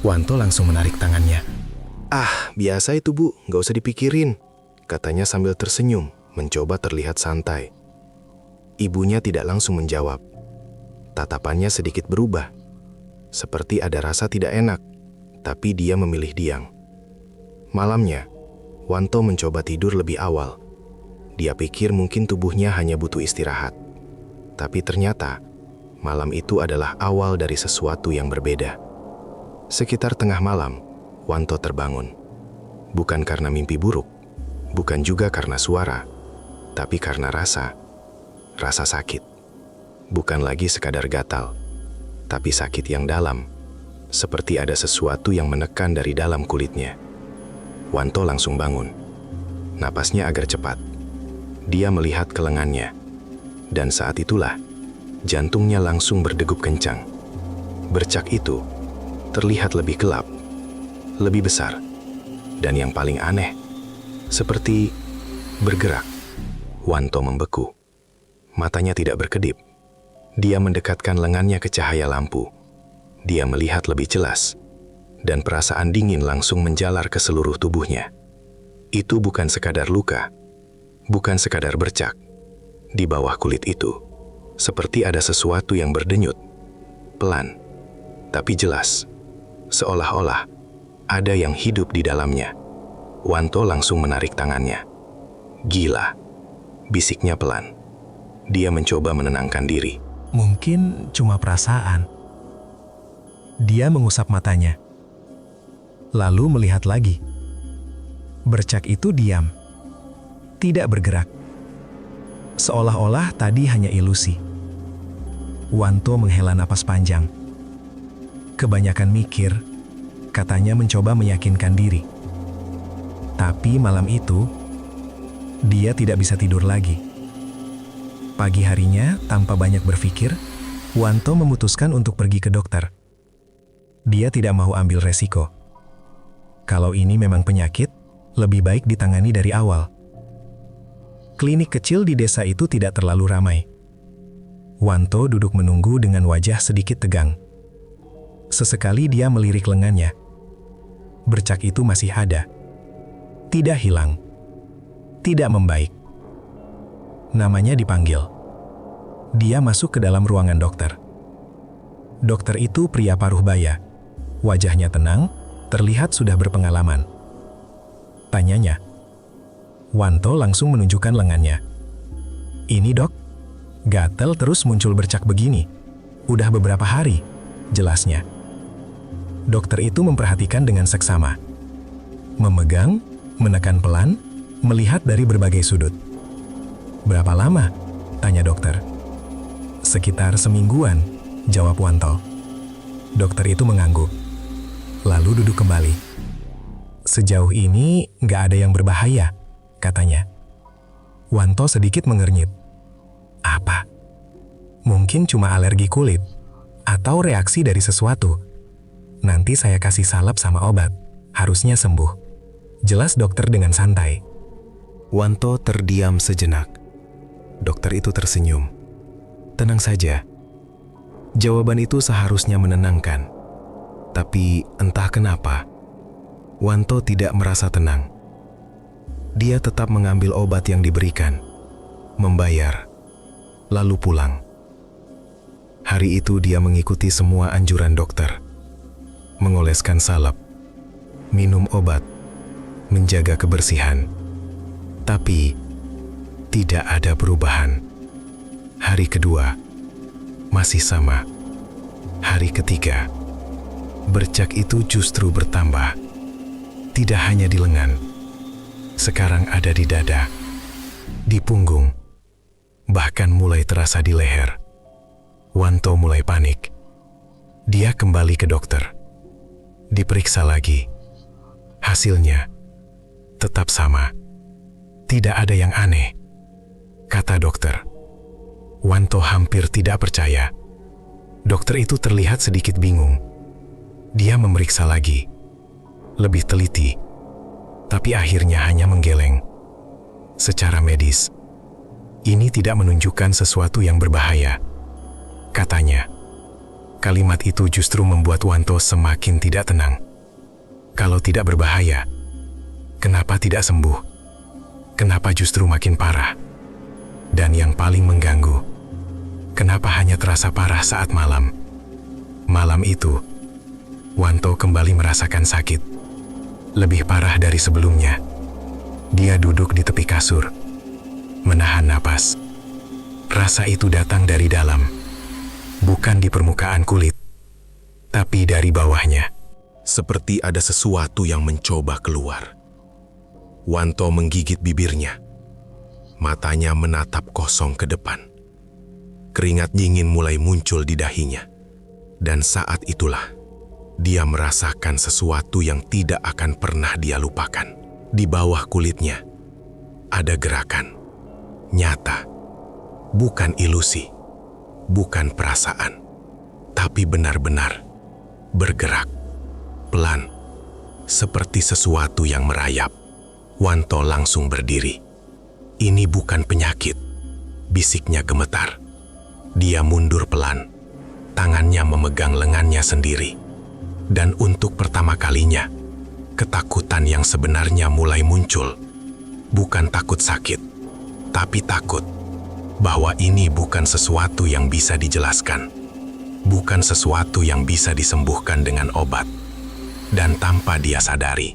Wanto langsung menarik tangannya.
Biasa itu bu, nggak usah dipikirin, katanya sambil tersenyum, mencoba terlihat santai. Ibunya tidak langsung menjawab. Tatapannya sedikit berubah. Seperti ada rasa tidak enak, tapi dia memilih diam. Malamnya, Wanto mencoba tidur lebih awal. Dia pikir mungkin tubuhnya hanya butuh istirahat. Tapi ternyata, malam itu adalah awal dari sesuatu yang berbeda. Sekitar tengah malam, Wanto terbangun. Bukan karena mimpi buruk, bukan juga karena suara, tapi karena rasa sakit. Bukan lagi sekadar gatal, tapi sakit yang dalam, seperti ada sesuatu yang menekan dari dalam kulitnya. Wanto langsung bangun. Napasnya agak cepat. Dia melihat ke lengannya. Dan saat itulah, jantungnya langsung berdegup kencang. Bercak itu terlihat lebih gelap, lebih besar, dan yang paling aneh, seperti bergerak. Wanto membeku. Matanya tidak berkedip. Dia mendekatkan lengannya ke cahaya lampu. Dia melihat lebih jelas, dan perasaan dingin langsung menjalar ke seluruh tubuhnya. Itu bukan sekadar luka, bukan sekadar bercak. Di bawah kulit itu, seperti ada sesuatu yang berdenyut, pelan, tapi jelas, seolah-olah ada yang hidup di dalamnya. Wanto langsung menarik tangannya. Gila, bisiknya pelan. Dia mencoba menenangkan diri.
Mungkin cuma perasaan. Dia mengusap matanya, lalu melihat lagi. Bercak itu diam, tidak bergerak. Seolah-olah tadi hanya ilusi. Wanto menghela napas panjang. Kebanyakan mikir, katanya mencoba meyakinkan diri. Tapi malam itu, dia tidak bisa tidur lagi. Pagi harinya, tanpa banyak berpikir, Wanto memutuskan untuk pergi ke dokter. Dia tidak mau ambil resiko. Kalau ini memang penyakit, lebih baik ditangani dari awal. Klinik kecil di desa itu tidak terlalu ramai. Wanto duduk menunggu dengan wajah sedikit tegang. Sesekali dia melirik lengannya. Bercak itu masih ada. Tidak hilang. Tidak membaik. Namanya dipanggil. Dia masuk ke dalam ruangan dokter. Dokter itu pria paruh baya. Wajahnya tenang, terlihat sudah berpengalaman. Tanyanya. Wanto langsung menunjukkan lengannya. Ini dok, gatal terus muncul bercak begini. Udah beberapa hari, jelasnya. Dokter itu memperhatikan dengan seksama. Memegang, menekan pelan, melihat dari berbagai sudut. Berapa lama? Tanya dokter. Sekitar semingguan, jawab Wanto. Dokter itu mengangguk. Lalu duduk kembali. Sejauh ini nggak ada yang berbahaya, katanya. Wanto sedikit mengernyit. Apa? Mungkin cuma alergi kulit, atau reaksi dari sesuatu. Nanti saya kasih salep sama obat, harusnya sembuh. Jelas dokter dengan santai.
Wanto terdiam sejenak. Dokter itu tersenyum. Tenang saja. Jawaban itu seharusnya menenangkan. Tapi entah kenapa, Wanto tidak merasa tenang. Dia tetap mengambil obat yang diberikan, membayar, lalu pulang. Hari itu dia mengikuti semua anjuran dokter. Mengoleskan salep, minum obat, menjaga kebersihan. Tapi, tidak ada perubahan. Hari kedua, masih sama. Hari ketiga, bercak itu justru bertambah. Tidak hanya di lengan, sekarang ada di dada, di punggung, bahkan mulai terasa di leher. Wanto mulai panik. Dia kembali ke dokter. Diperiksa lagi. Hasilnya tetap sama. Tidak ada yang aneh, kata dokter. Wanto hampir tidak percaya. Dokter itu terlihat sedikit bingung. Dia memeriksa lagi, lebih teliti, tapi akhirnya hanya menggeleng. Secara medis, ini tidak menunjukkan sesuatu yang berbahaya, katanya. Kalimat itu justru membuat Wanto semakin tidak tenang. Kalau tidak berbahaya, kenapa tidak sembuh? Kenapa justru makin parah? Dan yang paling mengganggu, kenapa hanya terasa parah saat malam? Malam itu, Wanto kembali merasakan sakit. Lebih parah dari sebelumnya. Dia duduk di tepi kasur, menahan napas. Rasa itu datang dari dalam, bukan di permukaan kulit, tapi dari bawahnya.
Seperti ada sesuatu yang mencoba keluar. Wanto menggigit bibirnya. Matanya menatap kosong ke depan. Keringat dingin mulai muncul di dahinya. Dan saat itulah, dia merasakan sesuatu yang tidak akan pernah dia lupakan. Di bawah kulitnya, ada gerakan. Nyata. Bukan ilusi. Bukan perasaan. Tapi benar-benar bergerak. Pelan. Seperti sesuatu yang merayap. Wanto langsung berdiri. Ini bukan penyakit. Bisiknya gemetar. Dia mundur pelan. Tangannya memegang lengannya sendiri. Dan untuk pertama kalinya, ketakutan yang sebenarnya mulai muncul. Bukan takut sakit, tapi takut bahwa ini bukan sesuatu yang bisa dijelaskan. Bukan sesuatu yang bisa disembuhkan dengan obat. Dan tanpa dia sadari,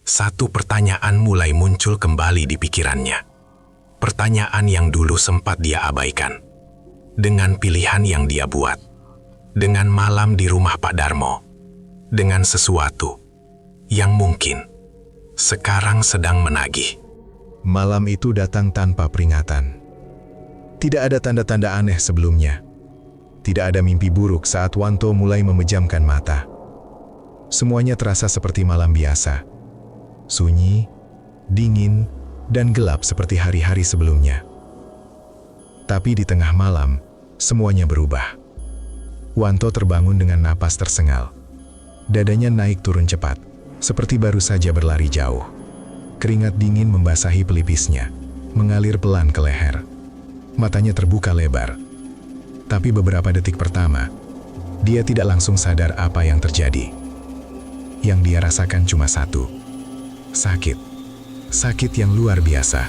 satu pertanyaan mulai muncul kembali di pikirannya. Pertanyaan yang dulu sempat dia abaikan. Dengan pilihan yang dia buat. Dengan malam di rumah Pak Darmo. Dengan sesuatu yang mungkin sekarang sedang menagih. Malam itu datang tanpa peringatan. Tidak ada tanda-tanda aneh sebelumnya. Tidak ada mimpi buruk saat Wanto mulai memejamkan mata. Semuanya terasa seperti malam biasa. Sunyi, dingin, dan gelap seperti hari-hari sebelumnya. Tapi di tengah malam, semuanya berubah. Wanto terbangun dengan napas tersengal. Dadanya naik turun cepat, seperti baru saja berlari jauh. Keringat dingin membasahi pelipisnya.
mengalir pelan ke leher. Matanya terbuka lebar. Tapi beberapa detik pertama, dia tidak langsung sadar apa yang terjadi. Yang dia rasakan cuma satu. Sakit. Sakit yang luar biasa.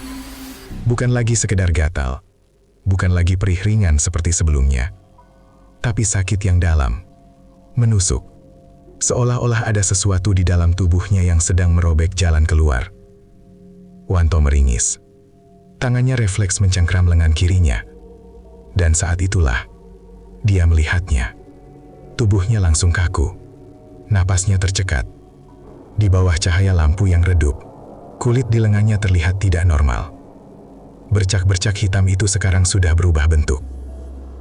Bukan lagi sekedar gatal. Bukan lagi perih ringan seperti sebelumnya. Tapi sakit yang dalam. Menusuk. Seolah-olah ada sesuatu di dalam tubuhnya yang sedang merobek jalan keluar. Wanto meringis. Tangannya refleks mencengkram lengan kirinya. Dan saat itulah, dia melihatnya. Tubuhnya langsung kaku. Napasnya tercekat. Di bawah cahaya lampu yang redup, kulit di lengannya terlihat tidak normal. Bercak-bercak hitam itu sekarang sudah berubah bentuk.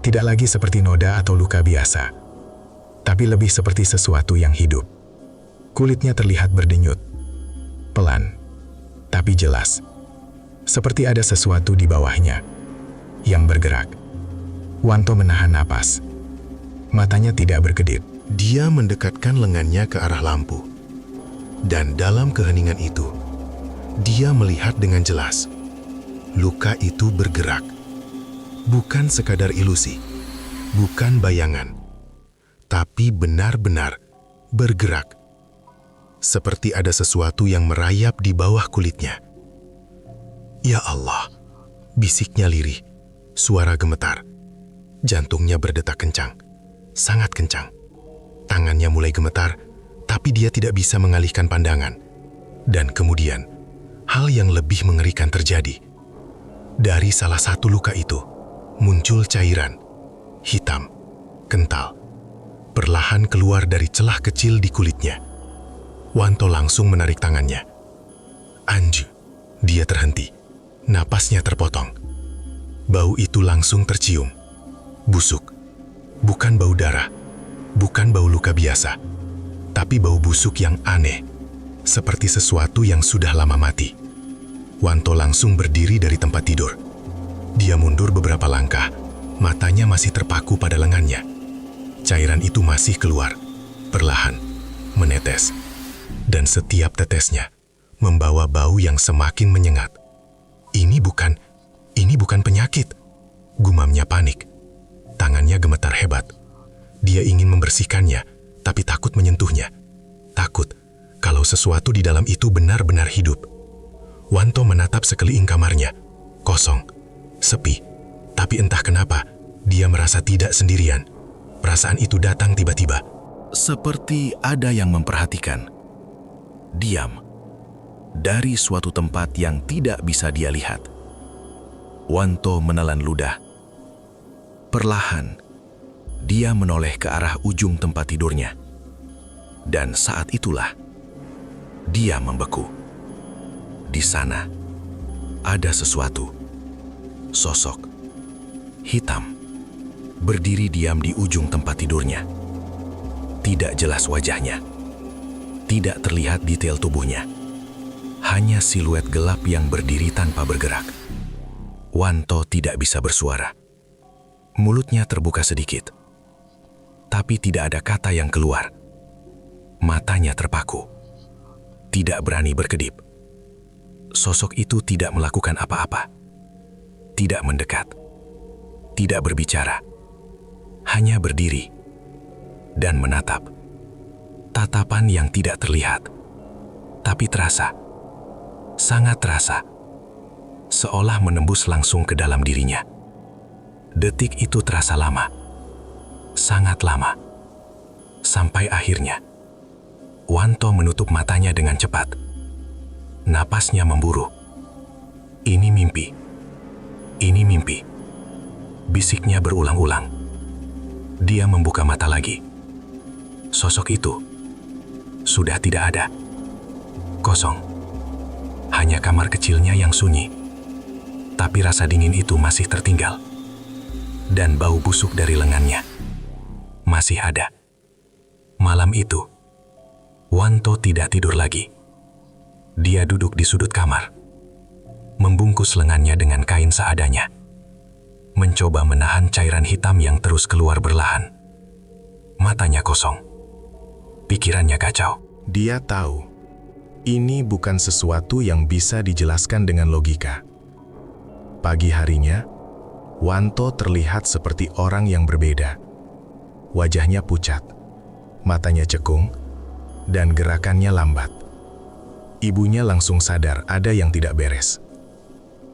Tidak lagi seperti noda atau luka biasa, tapi lebih seperti sesuatu yang hidup. Kulitnya terlihat berdenyut. Pelan, tapi jelas. Seperti ada sesuatu di bawahnya yang bergerak. Wanto menahan napas. Matanya tidak berkedip.
Dia mendekatkan lengannya ke arah lampu. Dan dalam keheningan itu, dia melihat dengan jelas. Luka itu bergerak. Bukan sekadar ilusi, bukan bayangan, tapi benar-benar bergerak. Seperti ada sesuatu yang merayap di bawah kulitnya. Ya Allah, bisiknya lirih, suara gemetar. Jantungnya berdetak kencang, sangat kencang. Tangannya mulai gemetar, tapi dia tidak bisa mengalihkan pandangan. Dan kemudian, hal yang lebih mengerikan terjadi. Dari salah satu luka itu, muncul cairan, hitam, kental, perlahan keluar dari celah kecil di kulitnya. Wanto langsung menarik tangannya. Anju, dia terhenti. Napasnya terpotong. Bau itu langsung tercium. Busuk. Bukan bau darah. Bukan bau luka biasa. Tapi bau busuk yang aneh. Seperti sesuatu yang sudah lama mati. Wanto langsung berdiri dari tempat tidur. Dia mundur beberapa langkah. Matanya masih terpaku pada lengannya. Cairan itu masih keluar. Perlahan. Menetes. Dan setiap tetesnya membawa bau yang semakin menyengat. Ini bukan penyakit. Gumamnya panik. Tangannya gemetar hebat. Dia ingin membersihkannya, tapi takut menyentuhnya. Takut kalau sesuatu di dalam itu benar-benar hidup. Wanto menatap sekeliling kamarnya. Kosong, sepi. Tapi entah kenapa, dia merasa tidak sendirian. Perasaan itu datang tiba-tiba.
Seperti ada yang memperhatikan. Diam. Dari suatu tempat yang tidak bisa dia lihat. Wanto menelan ludah. Perlahan, dia menoleh ke arah ujung tempat tidurnya. Dan saat itulah, dia membeku. Di sana, ada sesuatu. Sosok hitam berdiri diam di ujung tempat tidurnya. Tidak jelas wajahnya. Tidak terlihat detail tubuhnya. Hanya siluet gelap yang berdiri tanpa bergerak. Wanto tidak bisa bersuara. Mulutnya terbuka sedikit. Tapi tidak ada kata yang keluar. Matanya terpaku. Tidak berani berkedip. Sosok itu tidak melakukan apa-apa. Tidak mendekat. Tidak berbicara. Hanya berdiri. Dan menatap. Tatapan yang tidak terlihat. Tapi terasa. Sangat terasa. Seolah menembus langsung ke dalam dirinya. Detik itu terasa lama. Sangat lama. Sampai akhirnya, Wanto menutup matanya dengan cepat. Napasnya memburu. Ini mimpi. Ini mimpi. Bisiknya berulang-ulang. Dia membuka mata lagi. Sosok itu sudah tidak ada. Kosong. Hanya kamar kecilnya yang sunyi. Tapi rasa dingin itu masih tertinggal. Dan bau busuk dari lengannya masih ada. Malam itu, Wanto tidak tidur lagi. Dia duduk di sudut kamar, membungkus lengannya dengan kain seadanya, mencoba menahan cairan hitam yang terus keluar berlahan. Matanya kosong, pikirannya kacau.
Dia tahu, ini bukan sesuatu yang bisa dijelaskan dengan logika. Pagi harinya, Wanto terlihat seperti orang yang berbeda. Wajahnya pucat, matanya cekung, dan gerakannya lambat. Ibunya langsung sadar ada yang tidak beres.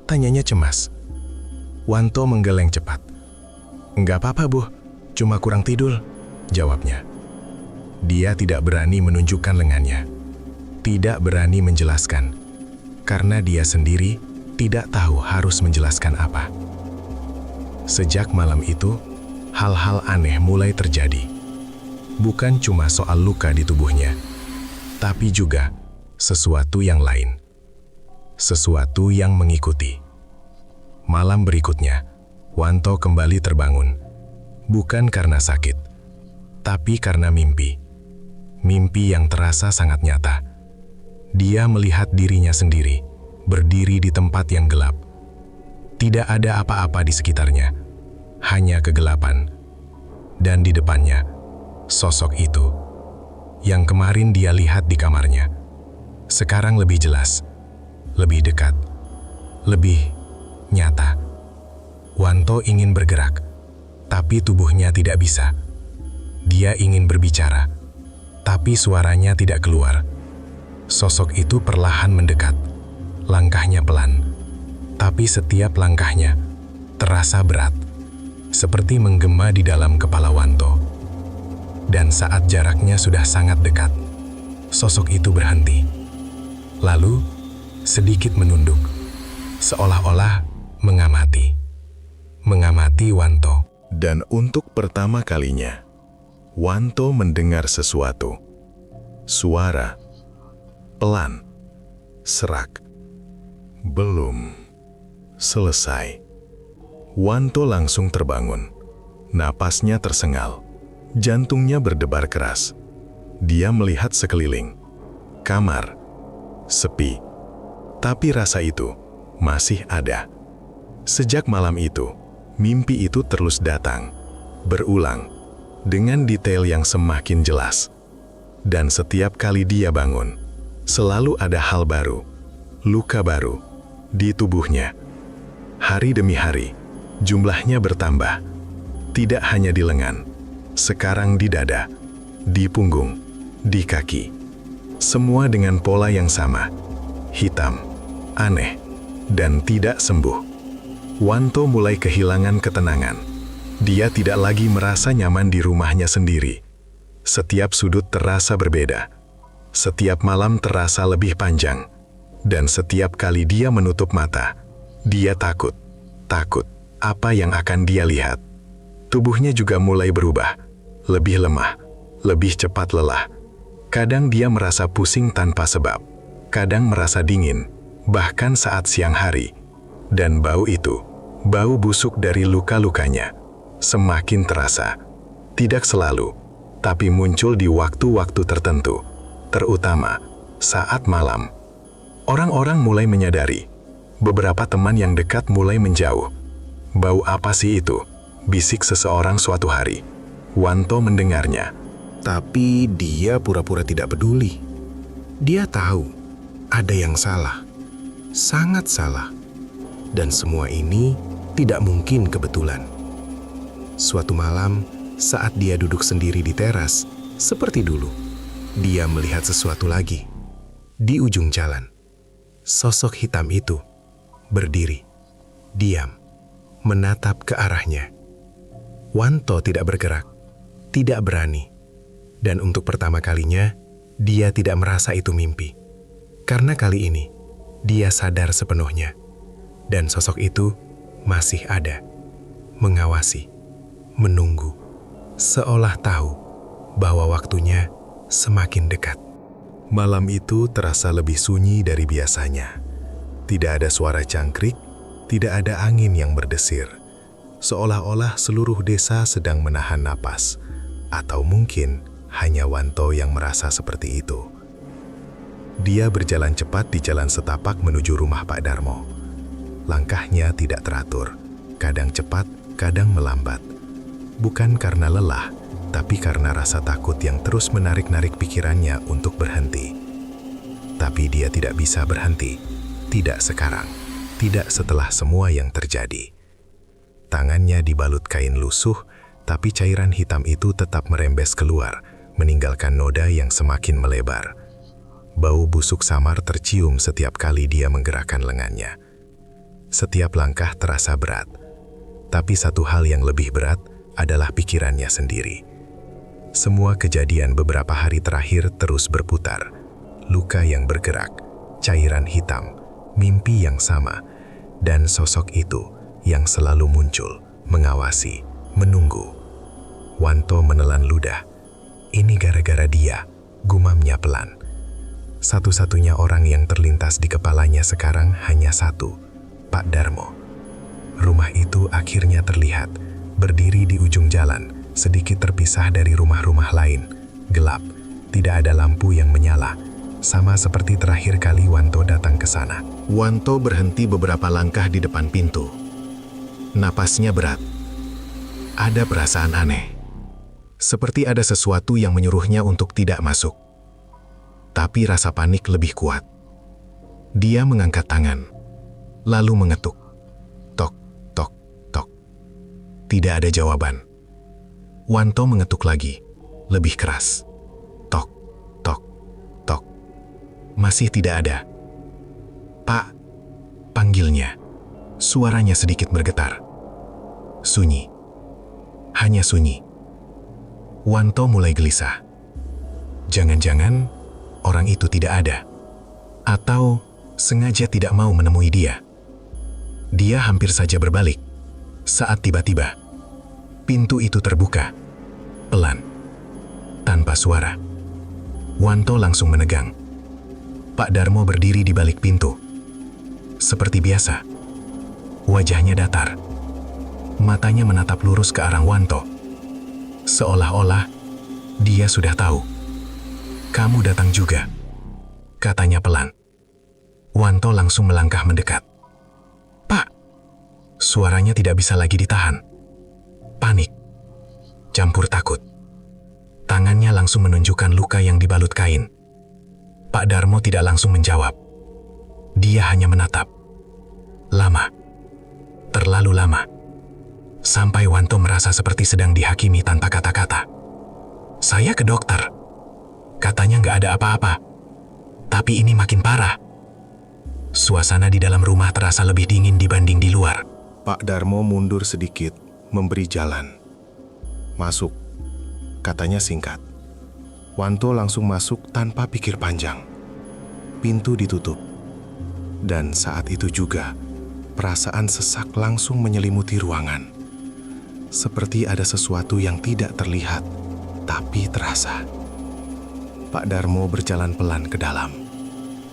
Tanyanya cemas. Wanto menggeleng cepat. "Enggak apa-apa, Bu. Cuma kurang tidur," jawabnya. Dia tidak berani menunjukkan lengannya. Tidak berani menjelaskan. Karena dia sendiri tidak tahu harus menjelaskan apa. Sejak malam itu, hal-hal aneh mulai terjadi. Bukan cuma soal luka di tubuhnya, tapi juga sesuatu yang lain. Sesuatu yang mengikuti. Malam berikutnya, Wanto kembali terbangun. Bukan karena sakit, tapi karena mimpi. Mimpi yang terasa sangat nyata. Dia melihat dirinya sendiri, berdiri di tempat yang gelap. Tidak ada apa-apa di sekitarnya, hanya kegelapan. Dan di depannya, sosok itu, yang kemarin dia lihat di kamarnya, sekarang lebih jelas, lebih dekat, lebih nyata. Wanto ingin bergerak, tapi tubuhnya tidak bisa. Dia ingin berbicara, tapi suaranya tidak keluar. Sosok itu perlahan mendekat, langkahnya pelan, tapi setiap langkahnya terasa berat, seperti menggema di dalam kepala Wanto. Dan saat jaraknya sudah sangat dekat, sosok itu berhenti. Lalu, sedikit menunduk, seolah-olah mengamati Wanto. Dan untuk pertama kalinya, Wanto mendengar sesuatu. Suara, pelan, serak. Belum selesai. Wanto langsung terbangun. Napasnya tersengal. Jantungnya berdebar keras. Dia melihat sekeliling. Kamar sepi. Tapi rasa itu masih ada. Sejak malam itu, mimpi itu terus datang, berulang, dengan detail yang semakin jelas. Dan setiap kali dia bangun, selalu ada hal baru, luka baru, di tubuhnya. Hari demi hari, jumlahnya bertambah. Tidak hanya di lengan, sekarang di dada, di punggung, di kaki. Semua dengan pola yang sama, hitam, aneh, dan tidak sembuh. Wanto mulai kehilangan ketenangan. Dia tidak lagi merasa nyaman di rumahnya sendiri. Setiap sudut terasa berbeda. Setiap malam terasa lebih panjang. Dan setiap kali dia menutup mata, dia takut apa yang akan dia lihat. Tubuhnya juga mulai berubah, lebih lemah, lebih cepat lelah. Kadang dia merasa pusing tanpa sebab, kadang merasa dingin, bahkan saat siang hari. Dan bau itu, bau busuk dari luka-lukanya, semakin terasa. Tidak selalu, tapi muncul di waktu-waktu tertentu, terutama saat malam. Orang-orang mulai menyadari, beberapa teman yang dekat mulai menjauh. "Bau apa sih itu?" bisik seseorang suatu hari. Wanto mendengarnya.
Tapi dia pura-pura tidak peduli. Dia tahu ada yang salah, sangat salah. Dan semua ini tidak mungkin kebetulan. Suatu malam, saat dia duduk sendiri di teras, seperti dulu, dia melihat sesuatu lagi. Di ujung jalan, sosok hitam itu berdiri, diam, menatap ke arahnya. Wanto tidak bergerak, tidak berani. Dan untuk pertama kalinya, dia tidak merasa itu mimpi. Karena kali ini, dia sadar sepenuhnya. Dan sosok itu masih ada, mengawasi, menunggu, seolah tahu bahwa waktunya semakin dekat. Malam itu terasa lebih sunyi dari biasanya. Tidak ada suara cangkrik, tidak ada angin yang berdesir. Seolah-olah seluruh desa sedang menahan napas. Atau mungkin hanya Wanto yang merasa seperti itu. Dia berjalan cepat di jalan setapak menuju rumah Pak Darmo. Langkahnya tidak teratur, kadang cepat, kadang melambat. Bukan karena lelah, tapi karena rasa takut yang terus menarik-narik pikirannya untuk berhenti. Tapi dia tidak bisa berhenti, tidak sekarang.
Tidak setelah semua yang terjadi. Tangannya dibalut kain lusuh, tapi cairan hitam itu tetap merembes keluar, meninggalkan noda yang semakin melebar. Bau busuk samar tercium setiap kali dia menggerakkan lengannya. Setiap langkah terasa berat, tapi satu hal yang lebih berat adalah pikirannya sendiri. Semua kejadian beberapa hari terakhir terus berputar. Luka yang bergerak, cairan hitam, mimpi yang sama, dan sosok itu yang selalu muncul, mengawasi, menunggu. Wanto menelan ludah. Ini gara-gara dia, gumamnya pelan. Satu-satunya orang yang terlintas di kepalanya sekarang hanya satu, Pak Darmo. Rumah itu akhirnya terlihat, berdiri di ujung jalan, sedikit terpisah dari rumah-rumah lain. Gelap, tidak ada lampu yang menyala, sama seperti terakhir kali Wanto datang ke sana. Wanto berhenti beberapa langkah di depan pintu. Napasnya berat. Ada perasaan aneh. Seperti ada sesuatu yang menyuruhnya untuk tidak masuk. Tapi rasa panik lebih kuat. Dia mengangkat tangan, lalu mengetuk. Tok, tok, tok. Tidak ada jawaban. Wanto mengetuk lagi, lebih keras. Tok, tok, tok. Masih tidak ada. Pak, panggilnya. Suaranya sedikit bergetar. Sunyi. Hanya sunyi. Wanto mulai gelisah. Jangan-jangan orang itu tidak ada. Atau sengaja tidak mau menemui dia. Dia hampir saja berbalik. Saat tiba-tiba, pintu itu terbuka. Pelan. Tanpa suara. Wanto langsung menegang. Pak Darmo berdiri di balik pintu. Seperti biasa. Wajahnya datar. Matanya menatap lurus ke arah Wanto. Seolah-olah dia sudah tahu. Kamu datang juga, katanya pelan. Wanto langsung melangkah mendekat. Pak! Suaranya tidak bisa lagi ditahan. Panik. Campur takut. Tangannya langsung menunjukkan luka yang dibalut kain. Pak Darmo tidak langsung menjawab. Dia hanya menatap. Lama. Terlalu lama. Sampai Wanto merasa seperti sedang dihakimi tanpa kata-kata. Saya ke dokter. Katanya nggak ada apa-apa. Tapi ini makin parah. Suasana di dalam rumah terasa lebih dingin dibanding di luar.
Pak Darmo mundur sedikit, memberi jalan. Masuk, katanya singkat. Wanto langsung masuk tanpa pikir panjang. Pintu ditutup. Dan saat itu juga, perasaan sesak langsung menyelimuti ruangan. Seperti ada sesuatu yang tidak terlihat, tapi terasa. Pak Darmo berjalan pelan ke dalam.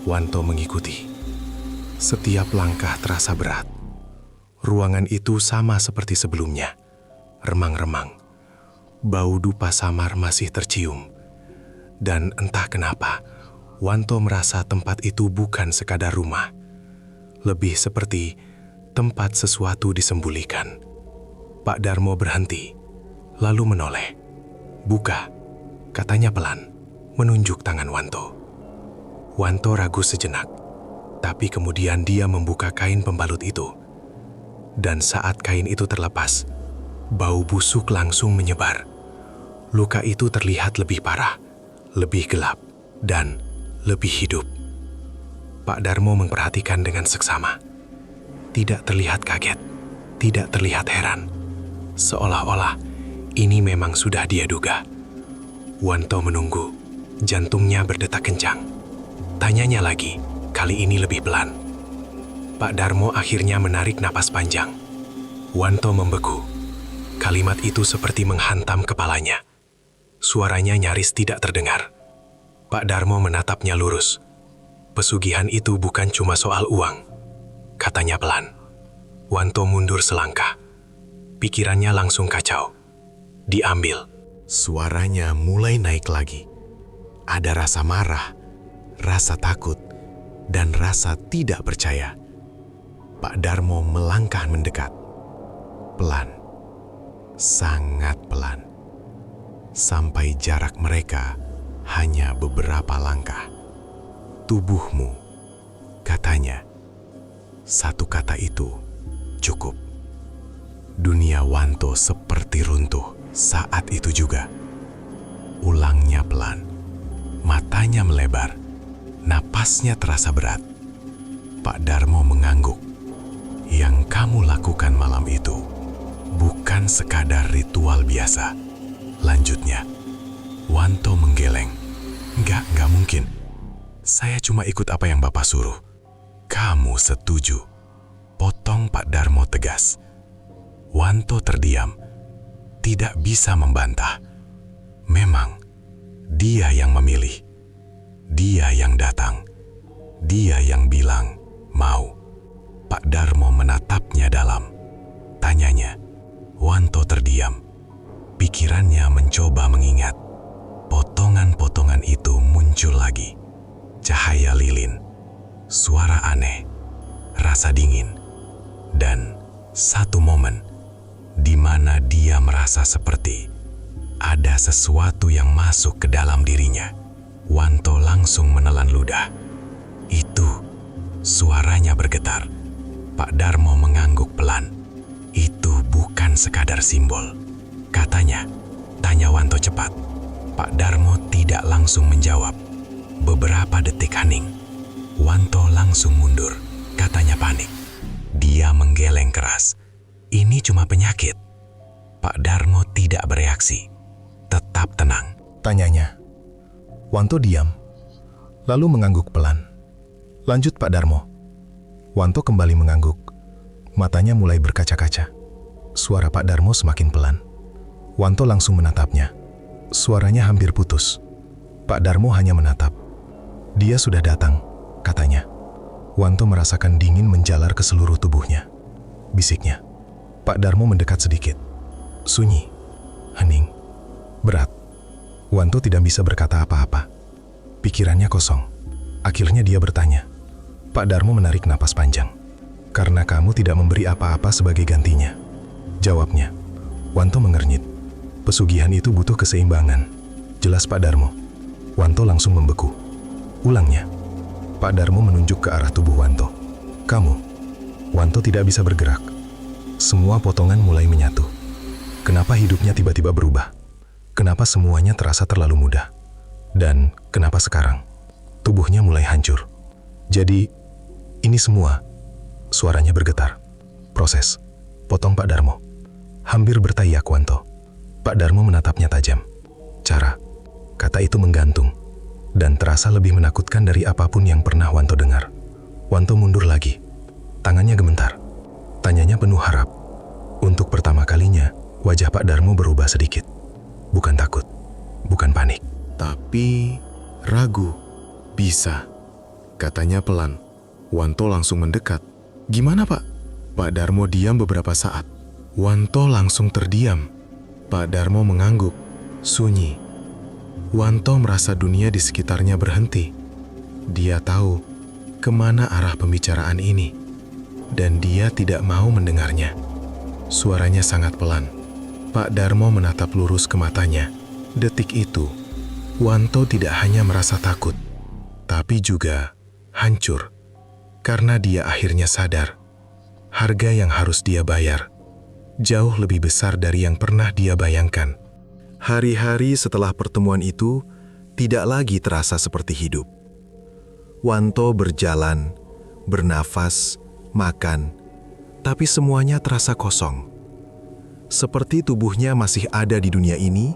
Wanto mengikuti. Setiap langkah terasa berat. Ruangan itu sama seperti sebelumnya. Remang-remang. Bau dupa samar masih tercium. Dan entah kenapa, Wanto merasa tempat itu bukan sekadar rumah. Lebih seperti tempat sesuatu disembunyikan. Pak Darmo berhenti, lalu menoleh. Buka, katanya pelan, menunjuk tangan Wanto. Wanto ragu sejenak, tapi kemudian dia membuka kain pembalut itu. Dan saat kain itu terlepas, bau busuk langsung menyebar. Luka itu terlihat lebih parah, lebih gelap, dan lebih hidup. Pak Darmo memperhatikan dengan seksama. Tidak terlihat kaget, tidak terlihat heran. Seolah-olah ini memang sudah dia duga. Wanto menunggu, jantungnya berdetak kencang. Tanyanya lagi, kali ini lebih pelan. Pak Darmo akhirnya menarik napas panjang. Wanto membeku. Kalimat itu seperti menghantam kepalanya. Suaranya nyaris tidak terdengar. Pak Darmo menatapnya lurus. Pesugihan itu bukan cuma soal uang, katanya pelan. Wanto mundur selangkah. Pikirannya langsung kacau. Diambil.
Suaranya mulai naik lagi. Ada rasa marah, rasa takut, dan rasa tidak percaya. Pak Darmo melangkah mendekat. Pelan. Sangat pelan. Sampai jarak mereka hanya beberapa langkah. Tubuhmu, katanya,
Satu kata itu cukup. Dunia Wanto seperti runtuh saat itu juga. Ulangnya pelan, matanya melebar, napasnya terasa berat. Pak Darmo mengangguk. Yang kamu lakukan malam itu bukan sekadar ritual biasa. Lanjutnya, Wanto menggeleng. Enggak mungkin. Saya cuma ikut apa yang Bapak suruh. Kamu setuju? Potong Pak Darmo tegas. Wanto terdiam, tidak bisa membantah. Memang, dia yang memilih. Dia yang datang. Dia yang bilang, mau. Pak Darmo menatapnya dalam. Tanyanya, Wanto terdiam. Pikirannya mencoba mengingat. Potongan-potongan itu muncul lagi. Cahaya lilin, suara aneh, rasa dingin, dan satu momen di mana dia merasa seperti ada sesuatu yang masuk ke dalam dirinya. Wanto langsung menelan ludah. Itu, suaranya bergetar. Pak Darmo mengangguk pelan. Itu bukan sekadar simbol, katanya. Tanya Wanto cepat. Pak Darmo tidak langsung menjawab. Beberapa detik hening. Wanto langsung mundur, katanya panik. Dia menggeleng keras. Ini cuma penyakit. Pak Darmo tidak bereaksi. Tetap tenang.
Tanyanya. Wanto diam, lalu mengangguk pelan. Lanjut Pak Darmo. Wanto kembali mengangguk. Matanya mulai berkaca-kaca. Suara Pak Darmo semakin pelan. Wanto langsung menatapnya. Suaranya hampir putus. Pak Darmo hanya menatap. Dia sudah datang, katanya. Wanto merasakan dingin menjalar ke seluruh tubuhnya. Bisiknya. Pak Darmo mendekat sedikit. Sunyi, hening, berat. Wanto tidak bisa berkata apa-apa. Pikirannya kosong. Akhirnya dia bertanya. Pak Darmo menarik napas panjang. Karena kamu tidak memberi apa-apa sebagai gantinya. Jawabnya. Wanto mengernyit. Pesugihan itu butuh keseimbangan. Jelas Pak Darmo. Wanto langsung membeku. Ulangnya. Pak Darmo menunjuk ke arah tubuh Wanto. Kamu. Wanto tidak bisa bergerak. Semua potongan mulai menyatu. Kenapa hidupnya tiba-tiba berubah? Kenapa semuanya terasa terlalu mudah? Dan kenapa sekarang? Tubuhnya mulai hancur. Jadi, ini semua. Suaranya bergetar. Proses. Potong Pak Darmo. Hampir berteriak Wanto. Pak Darmo menatapnya tajam. Cara. Kata itu menggantung. Dan terasa lebih menakutkan dari apapun yang pernah Wanto dengar. Wanto mundur lagi. Tangannya gemetar. Tanyanya penuh harap. Untuk pertama kalinya, wajah Pak Darmo berubah sedikit. Bukan takut, bukan panik.
Tapi ragu. Bisa. Katanya pelan. Wanto langsung mendekat. Gimana Pak? Pak Darmo diam beberapa saat. Wanto langsung terdiam. Pak Darmo mengangguk. Sunyi. Wanto merasa dunia di sekitarnya berhenti. Dia tahu kemana arah pembicaraan ini. Dan dia tidak mau mendengarnya. Suaranya sangat pelan. Pak Darmo menatap lurus ke matanya. Detik itu, Wanto tidak hanya merasa takut, tapi juga hancur. Karena dia akhirnya sadar, harga yang harus dia bayar jauh lebih besar dari yang pernah dia bayangkan. Hari-hari setelah pertemuan itu tidak lagi terasa seperti hidup. Wanto berjalan, bernafas, makan, tapi semuanya terasa kosong. Seperti tubuhnya masih ada di dunia ini,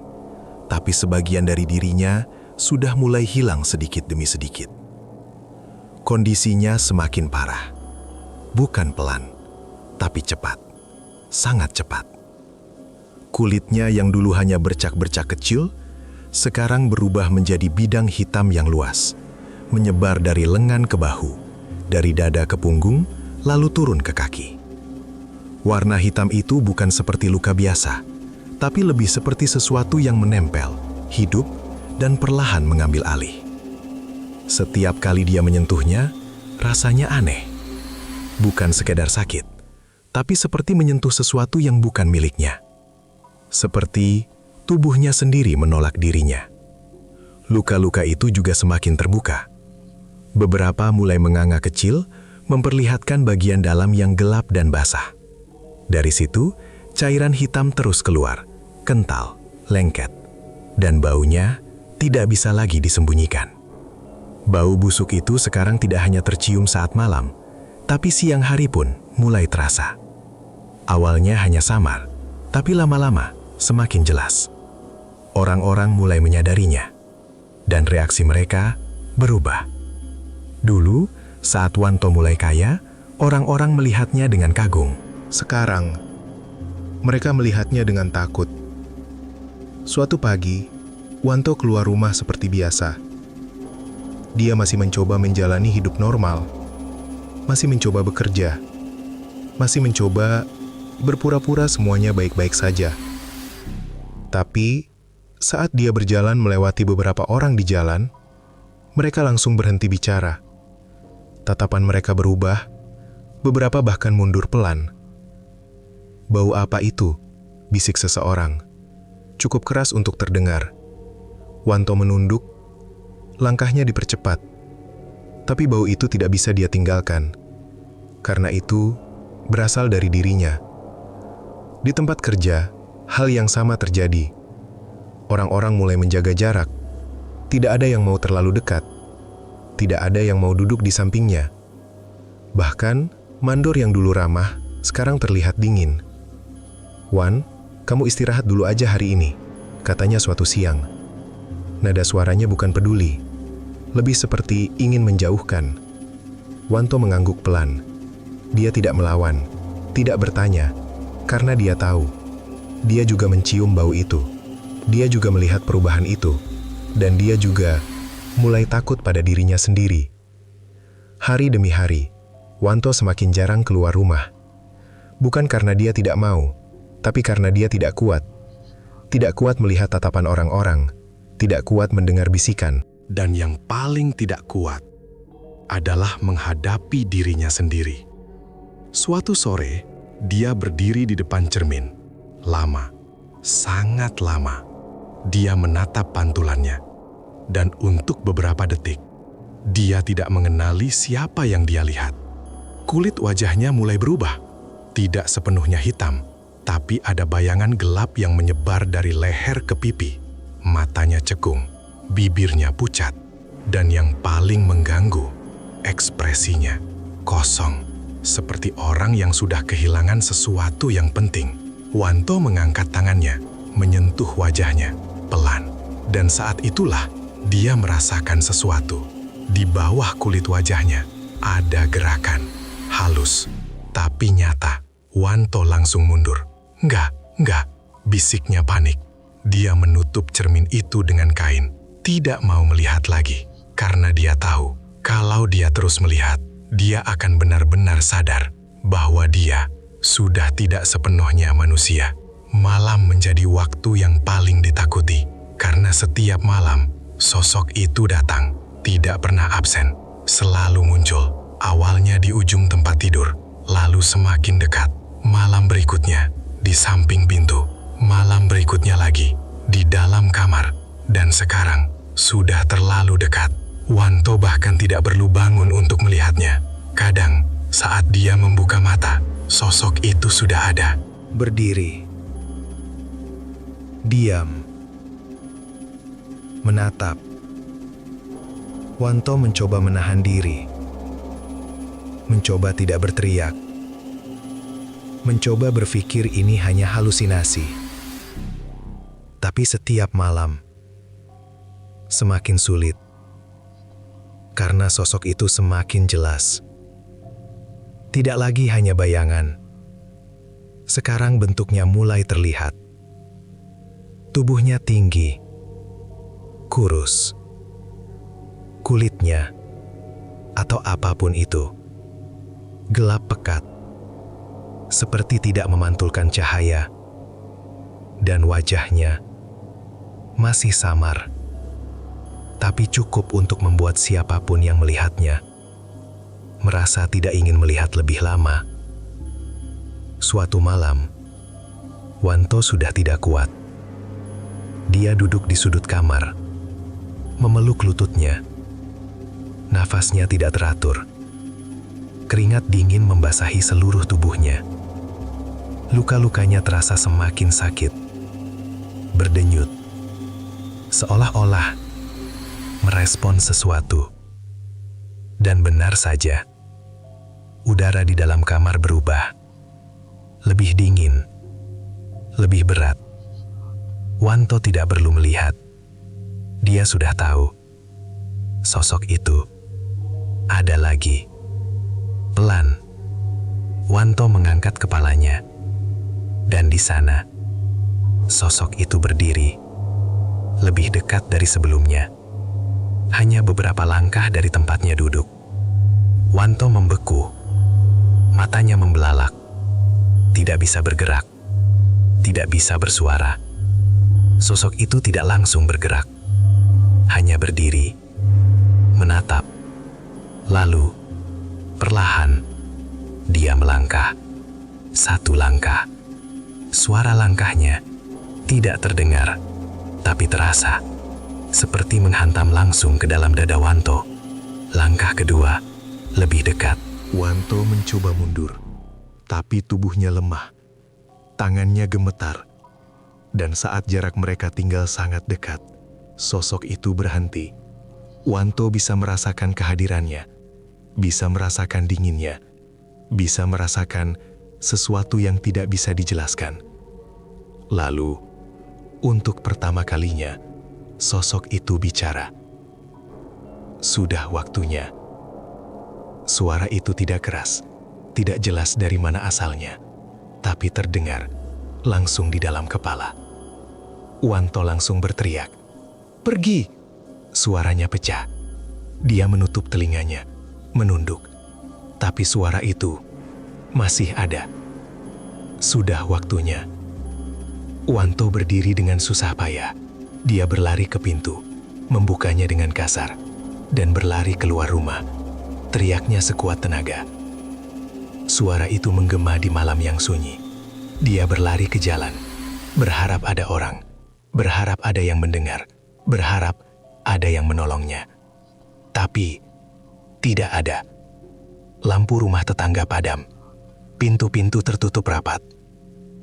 tapi sebagian dari dirinya sudah mulai hilang sedikit demi sedikit. Kondisinya semakin parah. Bukan pelan, tapi cepat. Sangat cepat. Kulitnya yang dulu hanya bercak-bercak kecil, sekarang berubah menjadi bidang hitam yang luas, menyebar dari lengan ke bahu, dari dada ke punggung, lalu turun ke kaki. Warna hitam itu bukan seperti luka biasa, tapi lebih seperti sesuatu yang menempel, hidup, dan perlahan mengambil alih. Setiap kali dia menyentuhnya, rasanya aneh. Bukan sekedar sakit, tapi seperti menyentuh sesuatu yang bukan miliknya. Seperti tubuhnya sendiri menolak dirinya. Luka-luka itu juga semakin terbuka. Beberapa mulai menganga kecil,
memperlihatkan bagian dalam yang gelap dan basah. Dari situ, cairan hitam terus keluar, kental, lengket, dan baunya tidak bisa lagi disembunyikan. Bau busuk itu sekarang tidak hanya tercium saat malam, tapi siang hari pun mulai terasa. Awalnya hanya samar, tapi lama-lama semakin jelas. Orang-orang mulai menyadarinya, dan reaksi mereka berubah. Dulu, saat Wanto mulai kaya, orang-orang melihatnya dengan kagum.
Sekarang, mereka melihatnya dengan takut. Suatu pagi, Wanto keluar rumah seperti biasa. Dia masih mencoba menjalani hidup normal, masih mencoba bekerja, masih mencoba berpura-pura semuanya baik-baik saja. Tapi, saat dia berjalan melewati beberapa orang di jalan, mereka langsung berhenti bicara. Tatapan mereka berubah, beberapa bahkan mundur pelan. "Bau apa itu?" bisik seseorang. Cukup keras untuk terdengar. Wanto menunduk, langkahnya dipercepat. Tapi bau itu tidak bisa dia tinggalkan. Karena itu, berasal dari dirinya. Di tempat kerja, hal yang sama terjadi. Orang-orang mulai menjaga jarak. Tidak ada yang mau terlalu dekat. Tidak ada yang mau duduk di sampingnya. Bahkan, mandor yang dulu ramah, sekarang terlihat dingin. "Wan, kamu istirahat dulu aja hari ini," katanya suatu siang. Nada suaranya bukan peduli, lebih seperti ingin menjauhkan. Wanto mengangguk pelan. Dia tidak melawan, tidak bertanya, karena dia tahu. Dia juga mencium bau itu. Dia juga melihat perubahan itu. Dan dia juga mulai takut pada dirinya sendiri. Hari demi hari, Wanto semakin jarang keluar rumah. Bukan karena dia tidak mau, tapi karena dia tidak kuat. Tidak kuat melihat tatapan orang-orang, tidak kuat mendengar bisikan.
Dan yang paling tidak kuat adalah menghadapi dirinya sendiri. Suatu sore, dia berdiri di depan cermin. Lama, sangat lama. Dia menatap pantulannya. Dan untuk beberapa detik, dia tidak mengenali siapa yang dia lihat. Kulit wajahnya mulai berubah. Tidak sepenuhnya hitam, tapi ada bayangan gelap yang menyebar dari leher ke pipi. Matanya cekung, bibirnya pucat, dan yang paling mengganggu, ekspresinya kosong, seperti orang yang sudah kehilangan sesuatu yang penting. Wanto mengangkat tangannya, menyentuh wajahnya, pelan. Dan saat itulah, dia merasakan sesuatu. Di bawah kulit wajahnya, ada gerakan, halus, tapi nyata. Wanto langsung mundur. Enggak, bisiknya panik. Dia menutup cermin itu dengan kain, tidak mau melihat lagi, karena dia tahu, kalau dia terus melihat, dia akan benar-benar sadar bahwa dia sudah tidak sepenuhnya manusia. Malam menjadi waktu yang paling ditakuti, karena setiap malam, sosok itu datang, tidak pernah absen, selalu muncul, awalnya di ujung tempat tidur, lalu semakin dekat. Malam berikutnya, di samping pintu, malam berikutnya lagi, di dalam kamar, dan sekarang, sudah terlalu dekat. Wanto bahkan tidak perlu bangun untuk melihatnya. Kadang, saat dia membuka mata, sosok itu sudah ada.
Berdiri. Diam. Menatap. Wanto mencoba menahan diri. Mencoba tidak berteriak. Mencoba berpikir ini hanya halusinasi. Tapi setiap malam, semakin sulit. Karena sosok itu semakin jelas. Tidak lagi hanya bayangan. Sekarang bentuknya mulai terlihat. Tubuhnya tinggi, kurus. Kulitnya, atau apapun itu, gelap pekat. Seperti tidak memantulkan cahaya, dan wajahnya masih samar, tapi cukup untuk membuat siapapun yang melihatnya merasa tidak ingin melihat lebih lama. Suatu malam, Wanto sudah tidak kuat. Dia duduk di sudut kamar, memeluk lututnya. Nafasnya tidak teratur. Keringat dingin membasahi seluruh tubuhnya. Luka-lukanya terasa semakin sakit, berdenyut, seolah-olah merespon sesuatu. Dan benar saja, udara di dalam kamar berubah, lebih dingin, lebih berat. Wanto tidak perlu melihat. Dia sudah tahu, sosok itu ada lagi. Pelan, Wanto mengangkat kepalanya, dan di sana, sosok itu berdiri, lebih dekat dari sebelumnya. Hanya beberapa langkah dari tempatnya duduk. Wanto membeku, matanya membelalak, tidak bisa bergerak, tidak bisa bersuara. Sosok itu tidak langsung bergerak, hanya berdiri, menatap. Lalu, perlahan, dia melangkah. Satu langkah. Suara langkahnya tidak terdengar, tapi terasa seperti menghantam langsung ke dalam dada Wanto. Langkah kedua, lebih dekat.
Wanto mencoba mundur, tapi tubuhnya lemah. Tangannya gemetar. Dan saat jarak mereka tinggal sangat dekat, sosok itu berhenti. Wanto bisa merasakan kehadirannya, bisa merasakan dinginnya, bisa merasakan sesuatu yang tidak bisa dijelaskan. Lalu, untuk pertama kalinya, sosok itu bicara. Sudah waktunya. Suara itu tidak keras, tidak jelas dari mana asalnya, tapi terdengar langsung di dalam kepala. Wanto langsung berteriak, "Pergi!" Suaranya pecah. Dia menutup telinganya, menunduk. Tapi suara itu masih ada. Sudah waktunya. Wanto berdiri dengan susah payah. Dia berlari ke pintu, membukanya dengan kasar, dan berlari keluar rumah. Teriaknya sekuat tenaga. Suara itu menggema di malam yang sunyi. Dia berlari ke jalan, berharap ada orang, berharap ada yang mendengar, berharap ada yang menolongnya. Tapi tidak ada. Lampu rumah tetangga padam. Pintu-pintu tertutup rapat.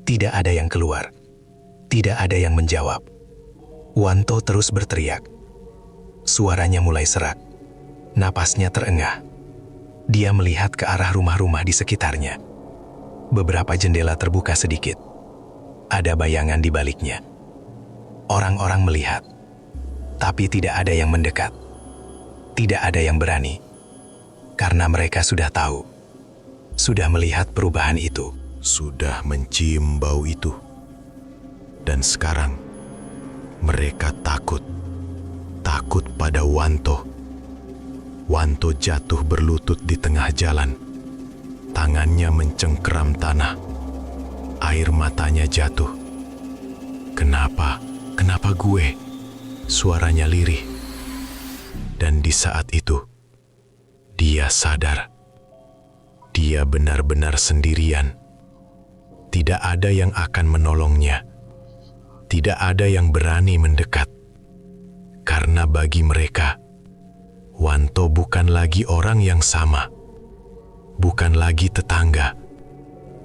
Tidak ada yang keluar. Tidak ada yang menjawab. Wanto terus berteriak. Suaranya mulai serak. Napasnya terengah. Dia melihat ke arah rumah-rumah di sekitarnya. Beberapa jendela terbuka sedikit. Ada bayangan di baliknya. Orang-orang melihat. Tapi tidak ada yang mendekat. Tidak ada yang berani. Karena mereka sudah tahu. Sudah melihat perubahan itu.
Sudah mencium bau itu. Dan sekarang, mereka takut. Takut pada Wanto. Wanto jatuh berlutut di tengah jalan. Tangannya mencengkeram tanah. Air matanya jatuh. Kenapa? Kenapa gue? Suaranya lirih. Dan di saat itu, dia sadar. Dia benar-benar sendirian. Tidak ada yang akan menolongnya. Tidak ada yang berani mendekat. Karena bagi mereka, Wanto bukan lagi orang yang sama. Bukan lagi tetangga.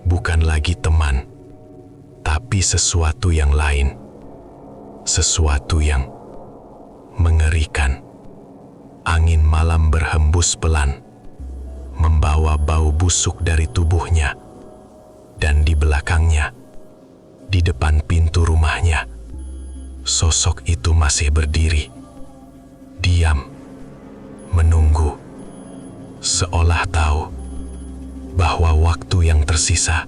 Bukan lagi teman. Tapi sesuatu yang lain. Sesuatu yang mengerikan. Angin malam berhembus pelan, membawa bau busuk dari tubuhnya. Dan di belakangnya, di depan pintu rumahnya, sosok itu masih berdiri, diam, menunggu, seolah tahu bahwa waktu yang tersisa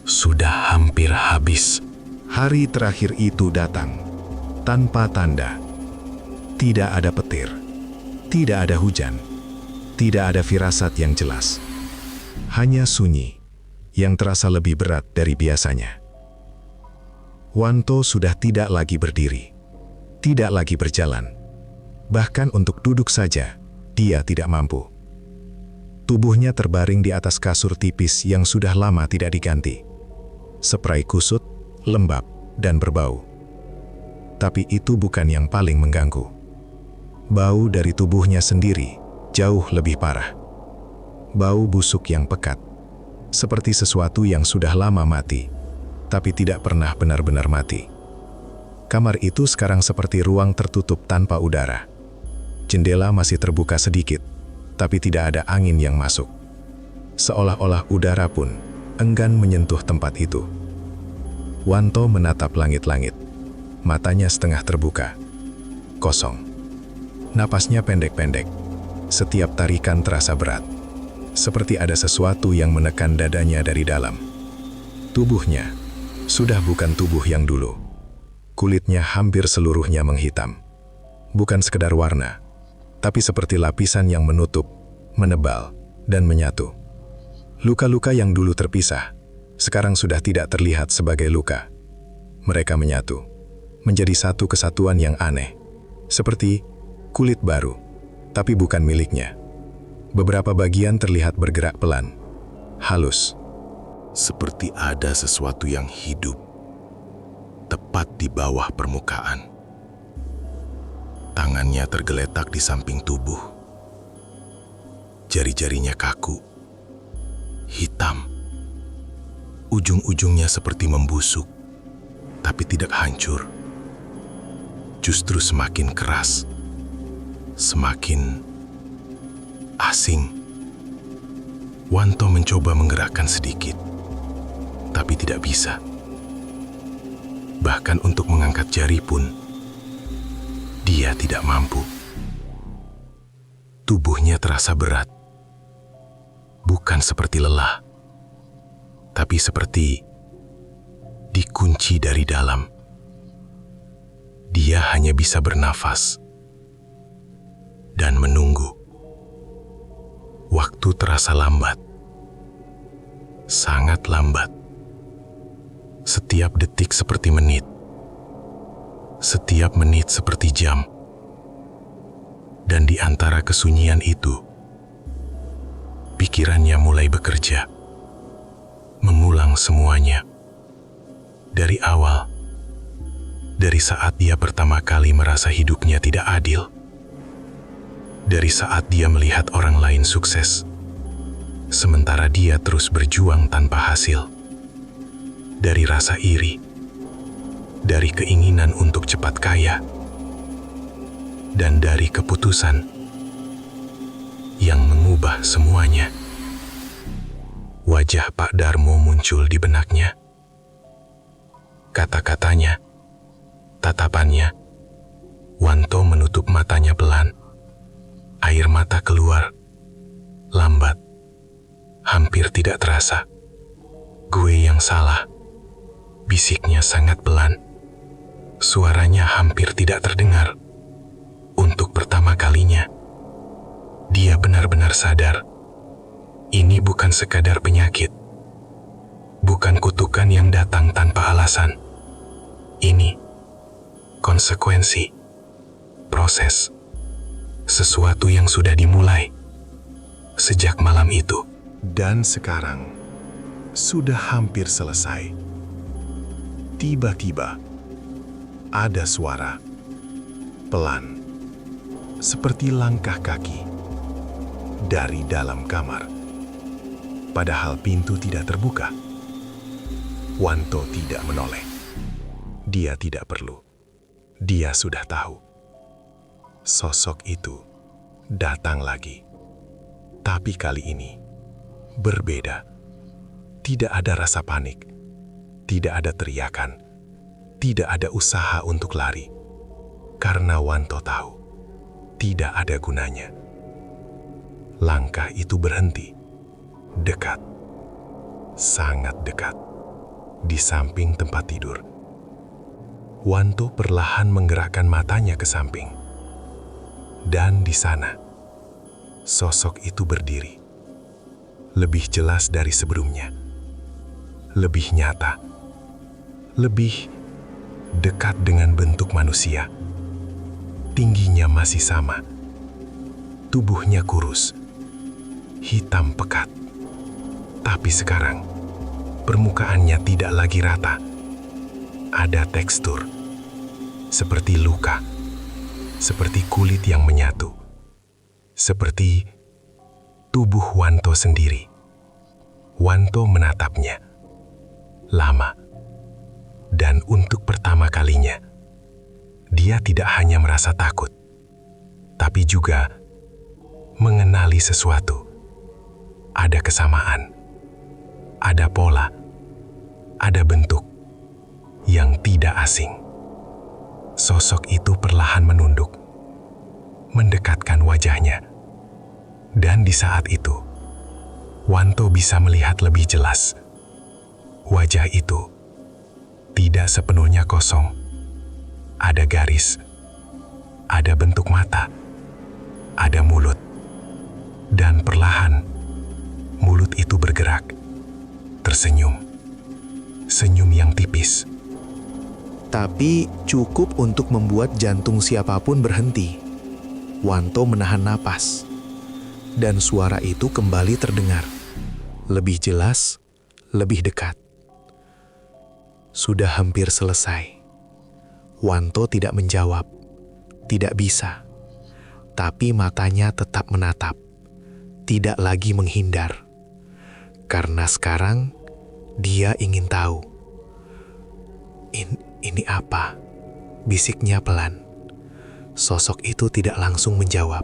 sudah hampir habis.
Hari terakhir itu datang, tanpa tanda. Tidak ada petir, tidak ada hujan, tidak ada firasat yang jelas. Hanya sunyi yang terasa lebih berat dari biasanya. Wanto sudah tidak lagi berdiri, tidak lagi berjalan. Bahkan untuk duduk saja, dia tidak mampu. Tubuhnya terbaring di atas kasur tipis yang sudah lama tidak diganti. Spray kusut, lembab, dan berbau. Tapi itu bukan yang paling mengganggu. Bau dari tubuhnya sendiri jauh lebih parah. bau busuk yang pekat, seperti sesuatu yang sudah lama mati, tapi tidak pernah benar-benar mati. Kamar itu sekarang seperti ruang tertutup tanpa udara. Jendela masih terbuka sedikit, tapi tidak ada angin yang masuk. Seolah-olah udara pun enggan menyentuh tempat itu. Wanto menatap langit-langit, matanya setengah terbuka, kosong. Napasnya pendek-pendek, setiap tarikan terasa berat, seperti ada sesuatu yang menekan dadanya dari dalam. Tubuhnya sudah bukan tubuh yang dulu. Kulitnya hampir seluruhnya menghitam. Bukan sekedar warna, tapi seperti lapisan yang menutup, menebal, dan menyatu. Luka-luka yang dulu terpisah, sekarang sudah tidak terlihat sebagai luka. Mereka menyatu, menjadi satu kesatuan yang aneh, seperti kulit baru, tapi bukan miliknya. Beberapa bagian terlihat bergerak pelan, halus.
Seperti ada sesuatu yang hidup, tepat di bawah permukaan. Tangannya tergeletak di samping tubuh. Jari-jarinya kaku, hitam. Ujung-ujungnya seperti membusuk, tapi tidak hancur. Justru semakin keras, semakin asing. Wanto mencoba menggerakkan sedikit, tapi tidak bisa. Bahkan untuk mengangkat jari pun, dia tidak mampu. Tubuhnya terasa berat. Bukan seperti lelah, tapi seperti dikunci dari dalam. Dia hanya bisa bernafas dan menunggu. Waktu terasa lambat, sangat lambat. Setiap detik seperti menit, setiap menit seperti jam. Dan di antara kesunyian itu, pikirannya mulai bekerja, mengulang semuanya. Dari awal, dari saat dia pertama kali merasa hidupnya tidak adil, dari saat dia melihat orang lain sukses, sementara dia terus berjuang tanpa hasil. Dari rasa iri, dari keinginan untuk cepat kaya, dan dari keputusan yang mengubah semuanya. Wajah Pak Darmo muncul di benaknya. Kata-katanya, tatapannya. Wanto menutup matanya pelan. Air mata keluar, lambat, hampir tidak terasa. Gue yang salah. Bisiknya sangat pelan. Suaranya hampir tidak terdengar. Untuk pertama kalinya, dia benar-benar sadar. Ini bukan sekadar penyakit. Bukan kutukan yang datang tanpa alasan. Ini konsekuensi, proses, sesuatu yang sudah dimulai sejak malam itu.
Dan sekarang, sudah hampir selesai. Tiba-tiba, ada suara, pelan, seperti langkah kaki, dari dalam kamar. Padahal pintu tidak terbuka. Wanto tidak menoleh. Dia tidak perlu. Dia sudah tahu. Sosok itu datang lagi. Tapi kali ini berbeda. Tidak ada rasa panik. Tidak ada teriakan. Tidak ada usaha untuk lari. Karena Wanto tahu, tidak ada gunanya. Langkah itu berhenti. Dekat. Sangat dekat. Di samping tempat tidur. Wanto perlahan menggerakkan matanya ke samping. Dan di sana, sosok itu berdiri. Lebih jelas dari sebelumnya. Lebih nyata. Lebih dekat dengan bentuk manusia. Tingginya masih sama. Tubuhnya kurus. Hitam pekat. Tapi sekarang, permukaannya tidak lagi rata. Ada tekstur. Seperti luka. Seperti kulit yang menyatu. Seperti tubuh Wanto sendiri. Wanto menatapnya. Lama. Dan untuk pertama kalinya, dia tidak hanya merasa takut, tapi juga mengenali sesuatu. Ada kesamaan, ada pola, ada bentuk yang tidak asing. Sosok itu perlahan menunduk, mendekatkan wajahnya. Dan di saat itu, Wanto bisa melihat lebih jelas. Wajah itu tidak sepenuhnya kosong. Ada garis, ada bentuk mata, ada mulut. Dan perlahan, mulut itu bergerak, tersenyum. Senyum yang tipis.
Tapi cukup untuk membuat jantung siapapun berhenti. Wanto menahan napas. Dan suara itu kembali terdengar. Lebih jelas, lebih dekat. Sudah hampir selesai. Wanto tidak menjawab. Tidak bisa. Tapi matanya tetap menatap. Tidak lagi menghindar. Karena sekarang dia ingin tahu. Ini apa? Bisiknya pelan. Sosok itu tidak langsung menjawab.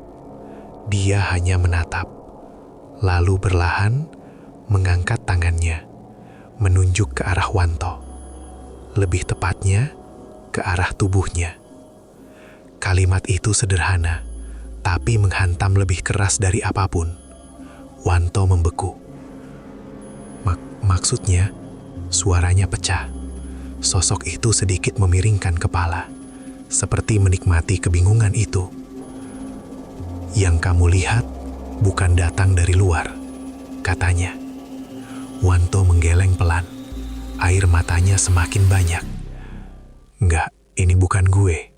Dia hanya menatap. Lalu perlahan mengangkat tangannya, menunjuk ke arah Wanto. Lebih tepatnya, ke arah tubuhnya. Kalimat itu sederhana, tapi menghantam lebih keras dari apapun. Wanto membeku. Maksudnya, suaranya pecah. Sosok itu sedikit memiringkan kepala, seperti menikmati kebingungan itu. Yang kamu lihat bukan datang dari luar, katanya. Wanto menggeleng pelan. Air matanya semakin banyak. Enggak, ini bukan gue.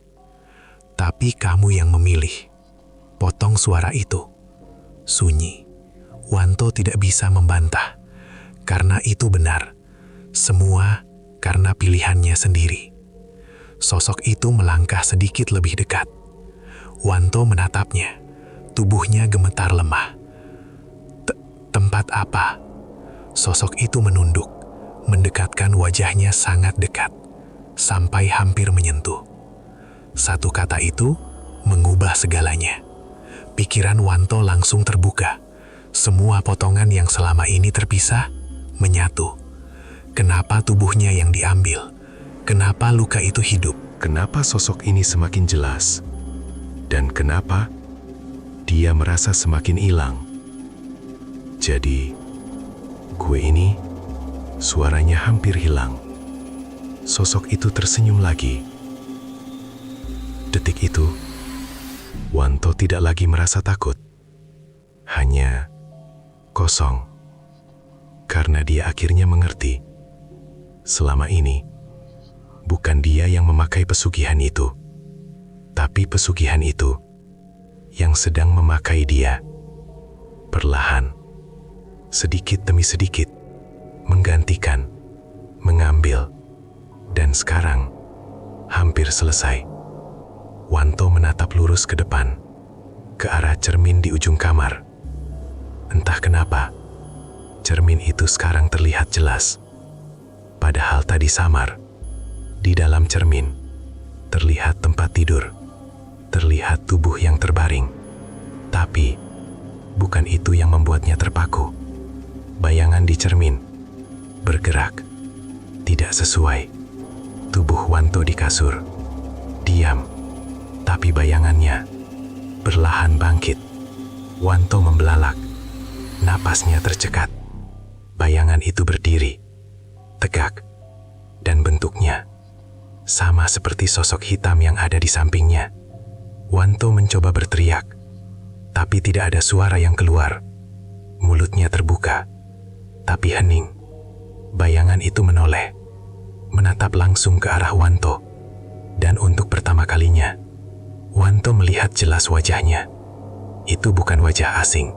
Tapi kamu yang memilih. Potong suara itu. Sunyi. Wanto tidak bisa membantah. Karena itu benar. Semua karena pilihannya sendiri. Sosok itu melangkah sedikit lebih dekat. Wanto menatapnya. Tubuhnya gemetar lemah. Tempat apa? Sosok itu menunduk, mendekatkan wajahnya sangat dekat, sampai hampir menyentuh. Satu kata itu mengubah segalanya. Pikiran Wanto langsung terbuka. Semua potongan yang selama ini terpisah menyatu. Kenapa tubuhnya yang diambil? Kenapa luka itu hidup?
Kenapa sosok ini semakin jelas? Dan kenapa dia merasa semakin hilang? Jadi, gue ini suaranya hampir hilang. Sosok itu tersenyum lagi. Detik itu, Wanto tidak lagi merasa takut. Hanya kosong. Karena dia akhirnya mengerti. Selama ini, bukan dia yang memakai pesugihan itu, tapi pesugihan itu yang sedang memakai dia. Perlahan, sedikit demi sedikit, menggantikan, mengambil, dan sekarang hampir selesai. Wanto menatap lurus ke depan, ke arah cermin di ujung kamar. Entah kenapa, cermin itu sekarang terlihat jelas. Padahal tadi samar. Di dalam cermin, terlihat tempat tidur, terlihat tubuh yang terbaring. Tapi, bukan itu yang membuatnya terpaku. Bayangan di cermin bergerak, tidak sesuai. Tubuh Wanto di kasur, diam, tapi bayangannya perlahan bangkit. Wanto membelalak, napasnya tercekat. Bayangan itu berdiri, tegak, dan bentuknya sama seperti sosok hitam yang ada di sampingnya. Wanto mencoba berteriak, tapi tidak ada suara yang keluar. Mulutnya terbuka, tapi hening. Bayangan itu menoleh, menatap langsung ke arah Wanto. Dan untuk pertama kalinya, Wanto melihat jelas wajahnya. Itu bukan wajah asing.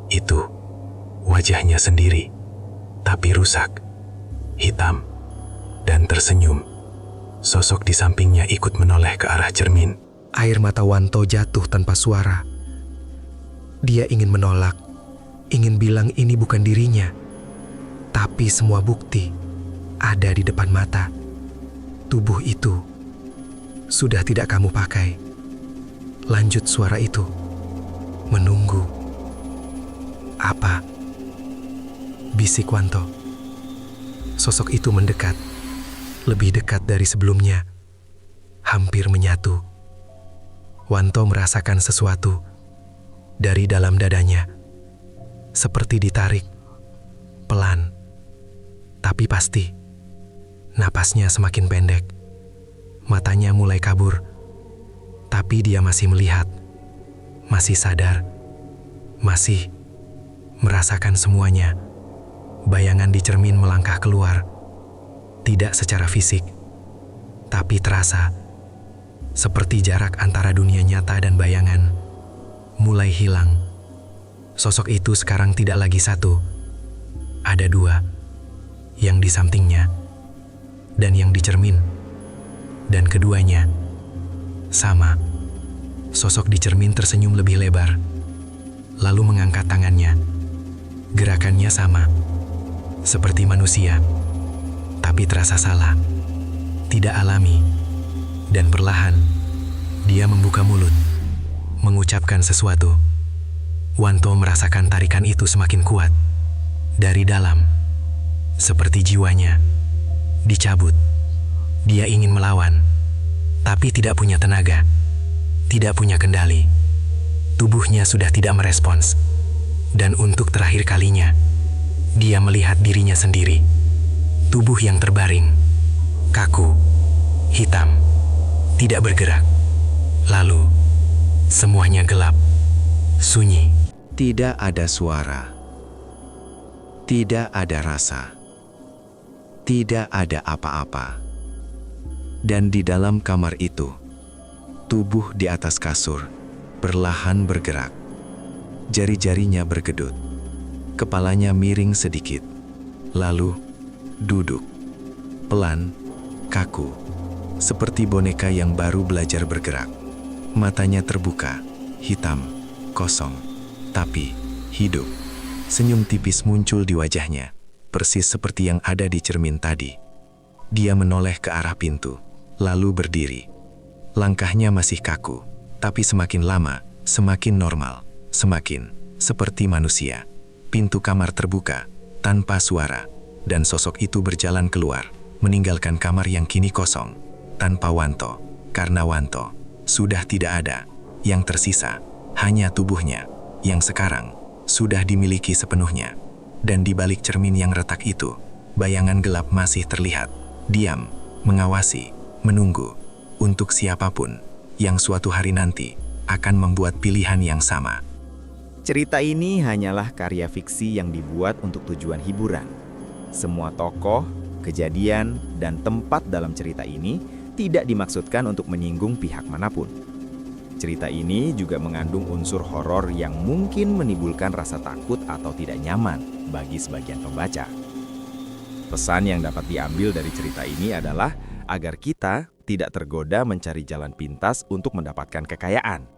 Itu wajahnya sendiri, tapi rusak, hitam, dan tersenyum. Sosok di sampingnya ikut menoleh ke arah cermin.
Air mata Wanto jatuh tanpa suara. Dia ingin menolak, ingin bilang ini bukan dirinya, tapi semua bukti ada di depan mata. Tubuh itu sudah tidak kamu pakai. Lanjut suara itu. Menunggu. Apa? Bisik Wanto. Sosok itu mendekat. Lebih dekat dari sebelumnya. Hampir menyatu. Wanto merasakan sesuatu dari dalam dadanya. Seperti ditarik. Pelan. Tapi pasti. Napasnya semakin pendek. Matanya mulai kabur. Tapi dia masih melihat. Masih sadar. Masih merasakan semuanya. Bayangan di cermin melangkah keluar. Tidak secara fisik, tapi terasa. Seperti jarak antara dunia nyata dan bayangan mulai hilang. Sosok itu sekarang tidak lagi satu. Ada dua. Yang di sampingnya dan yang di cermin. Dan keduanya sama. Sosok di cermin tersenyum lebih lebar, lalu mengangkat tangannya. Gerakannya sama, seperti manusia, tapi terasa salah, tidak alami. Dan perlahan, dia membuka mulut, mengucapkan sesuatu. Wanto merasakan tarikan itu semakin kuat. Dari dalam, seperti jiwanya, dicabut. Dia ingin melawan, tapi tidak punya tenaga. Tidak punya kendali. Tubuhnya sudah tidak merespons. Dan untuk terakhir kalinya, dia melihat dirinya sendiri. Tubuh yang terbaring, kaku, hitam, tidak bergerak. Lalu, semuanya gelap, sunyi.
Tidak ada suara. Tidak ada rasa. Tidak ada apa-apa. Dan di dalam kamar itu, tubuh di atas kasur perlahan bergerak. Jari-jarinya berkedut. Kepalanya miring sedikit. Lalu duduk. Pelan, kaku. Seperti boneka yang baru belajar bergerak. Matanya terbuka, hitam, kosong. Tapi hidup. Senyum tipis muncul di wajahnya. Persis seperti yang ada di cermin tadi. Dia menoleh ke arah pintu. Lalu berdiri. Langkahnya masih kaku, tapi semakin lama, semakin normal, semakin seperti manusia. Pintu kamar terbuka, tanpa suara, dan sosok itu berjalan keluar, meninggalkan kamar yang kini kosong, tanpa Wanto, karena Wanto sudah tidak ada. Yang tersisa, hanya tubuhnya, yang sekarang sudah dimiliki sepenuhnya. Dan di balik cermin yang retak itu, bayangan gelap masih terlihat, diam, mengawasi, menunggu, untuk siapapun yang suatu hari nanti akan membuat pilihan yang sama.
Cerita ini hanyalah karya fiksi yang dibuat untuk tujuan hiburan. Semua tokoh, kejadian, dan tempat dalam cerita ini tidak dimaksudkan untuk menyinggung pihak manapun. Cerita ini juga mengandung unsur horor yang mungkin menimbulkan rasa takut atau tidak nyaman bagi sebagian pembaca. Pesan yang dapat diambil dari cerita ini adalah agar kita tidak tergoda mencari jalan pintas untuk mendapatkan kekayaan.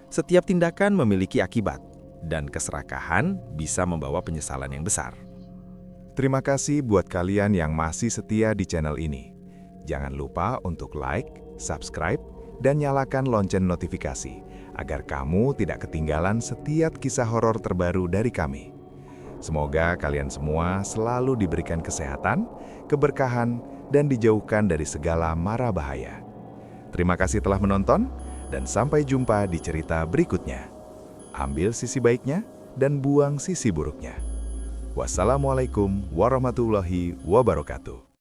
Setiap tindakan memiliki akibat, dan keserakahan bisa membawa penyesalan yang besar. Terima kasih buat kalian yang masih setia di channel ini. Jangan lupa untuk like, subscribe, dan nyalakan lonceng notifikasi, agar kamu tidak ketinggalan setiap kisah horor terbaru dari kami. Semoga kalian semua selalu diberikan kesehatan, keberkahan, dan dijauhkan dari segala mara bahaya. Terima kasih telah menonton, dan sampai jumpa di cerita berikutnya. Ambil sisi baiknya, dan buang sisi buruknya. Wassalamualaikum warahmatullahi wabarakatuh.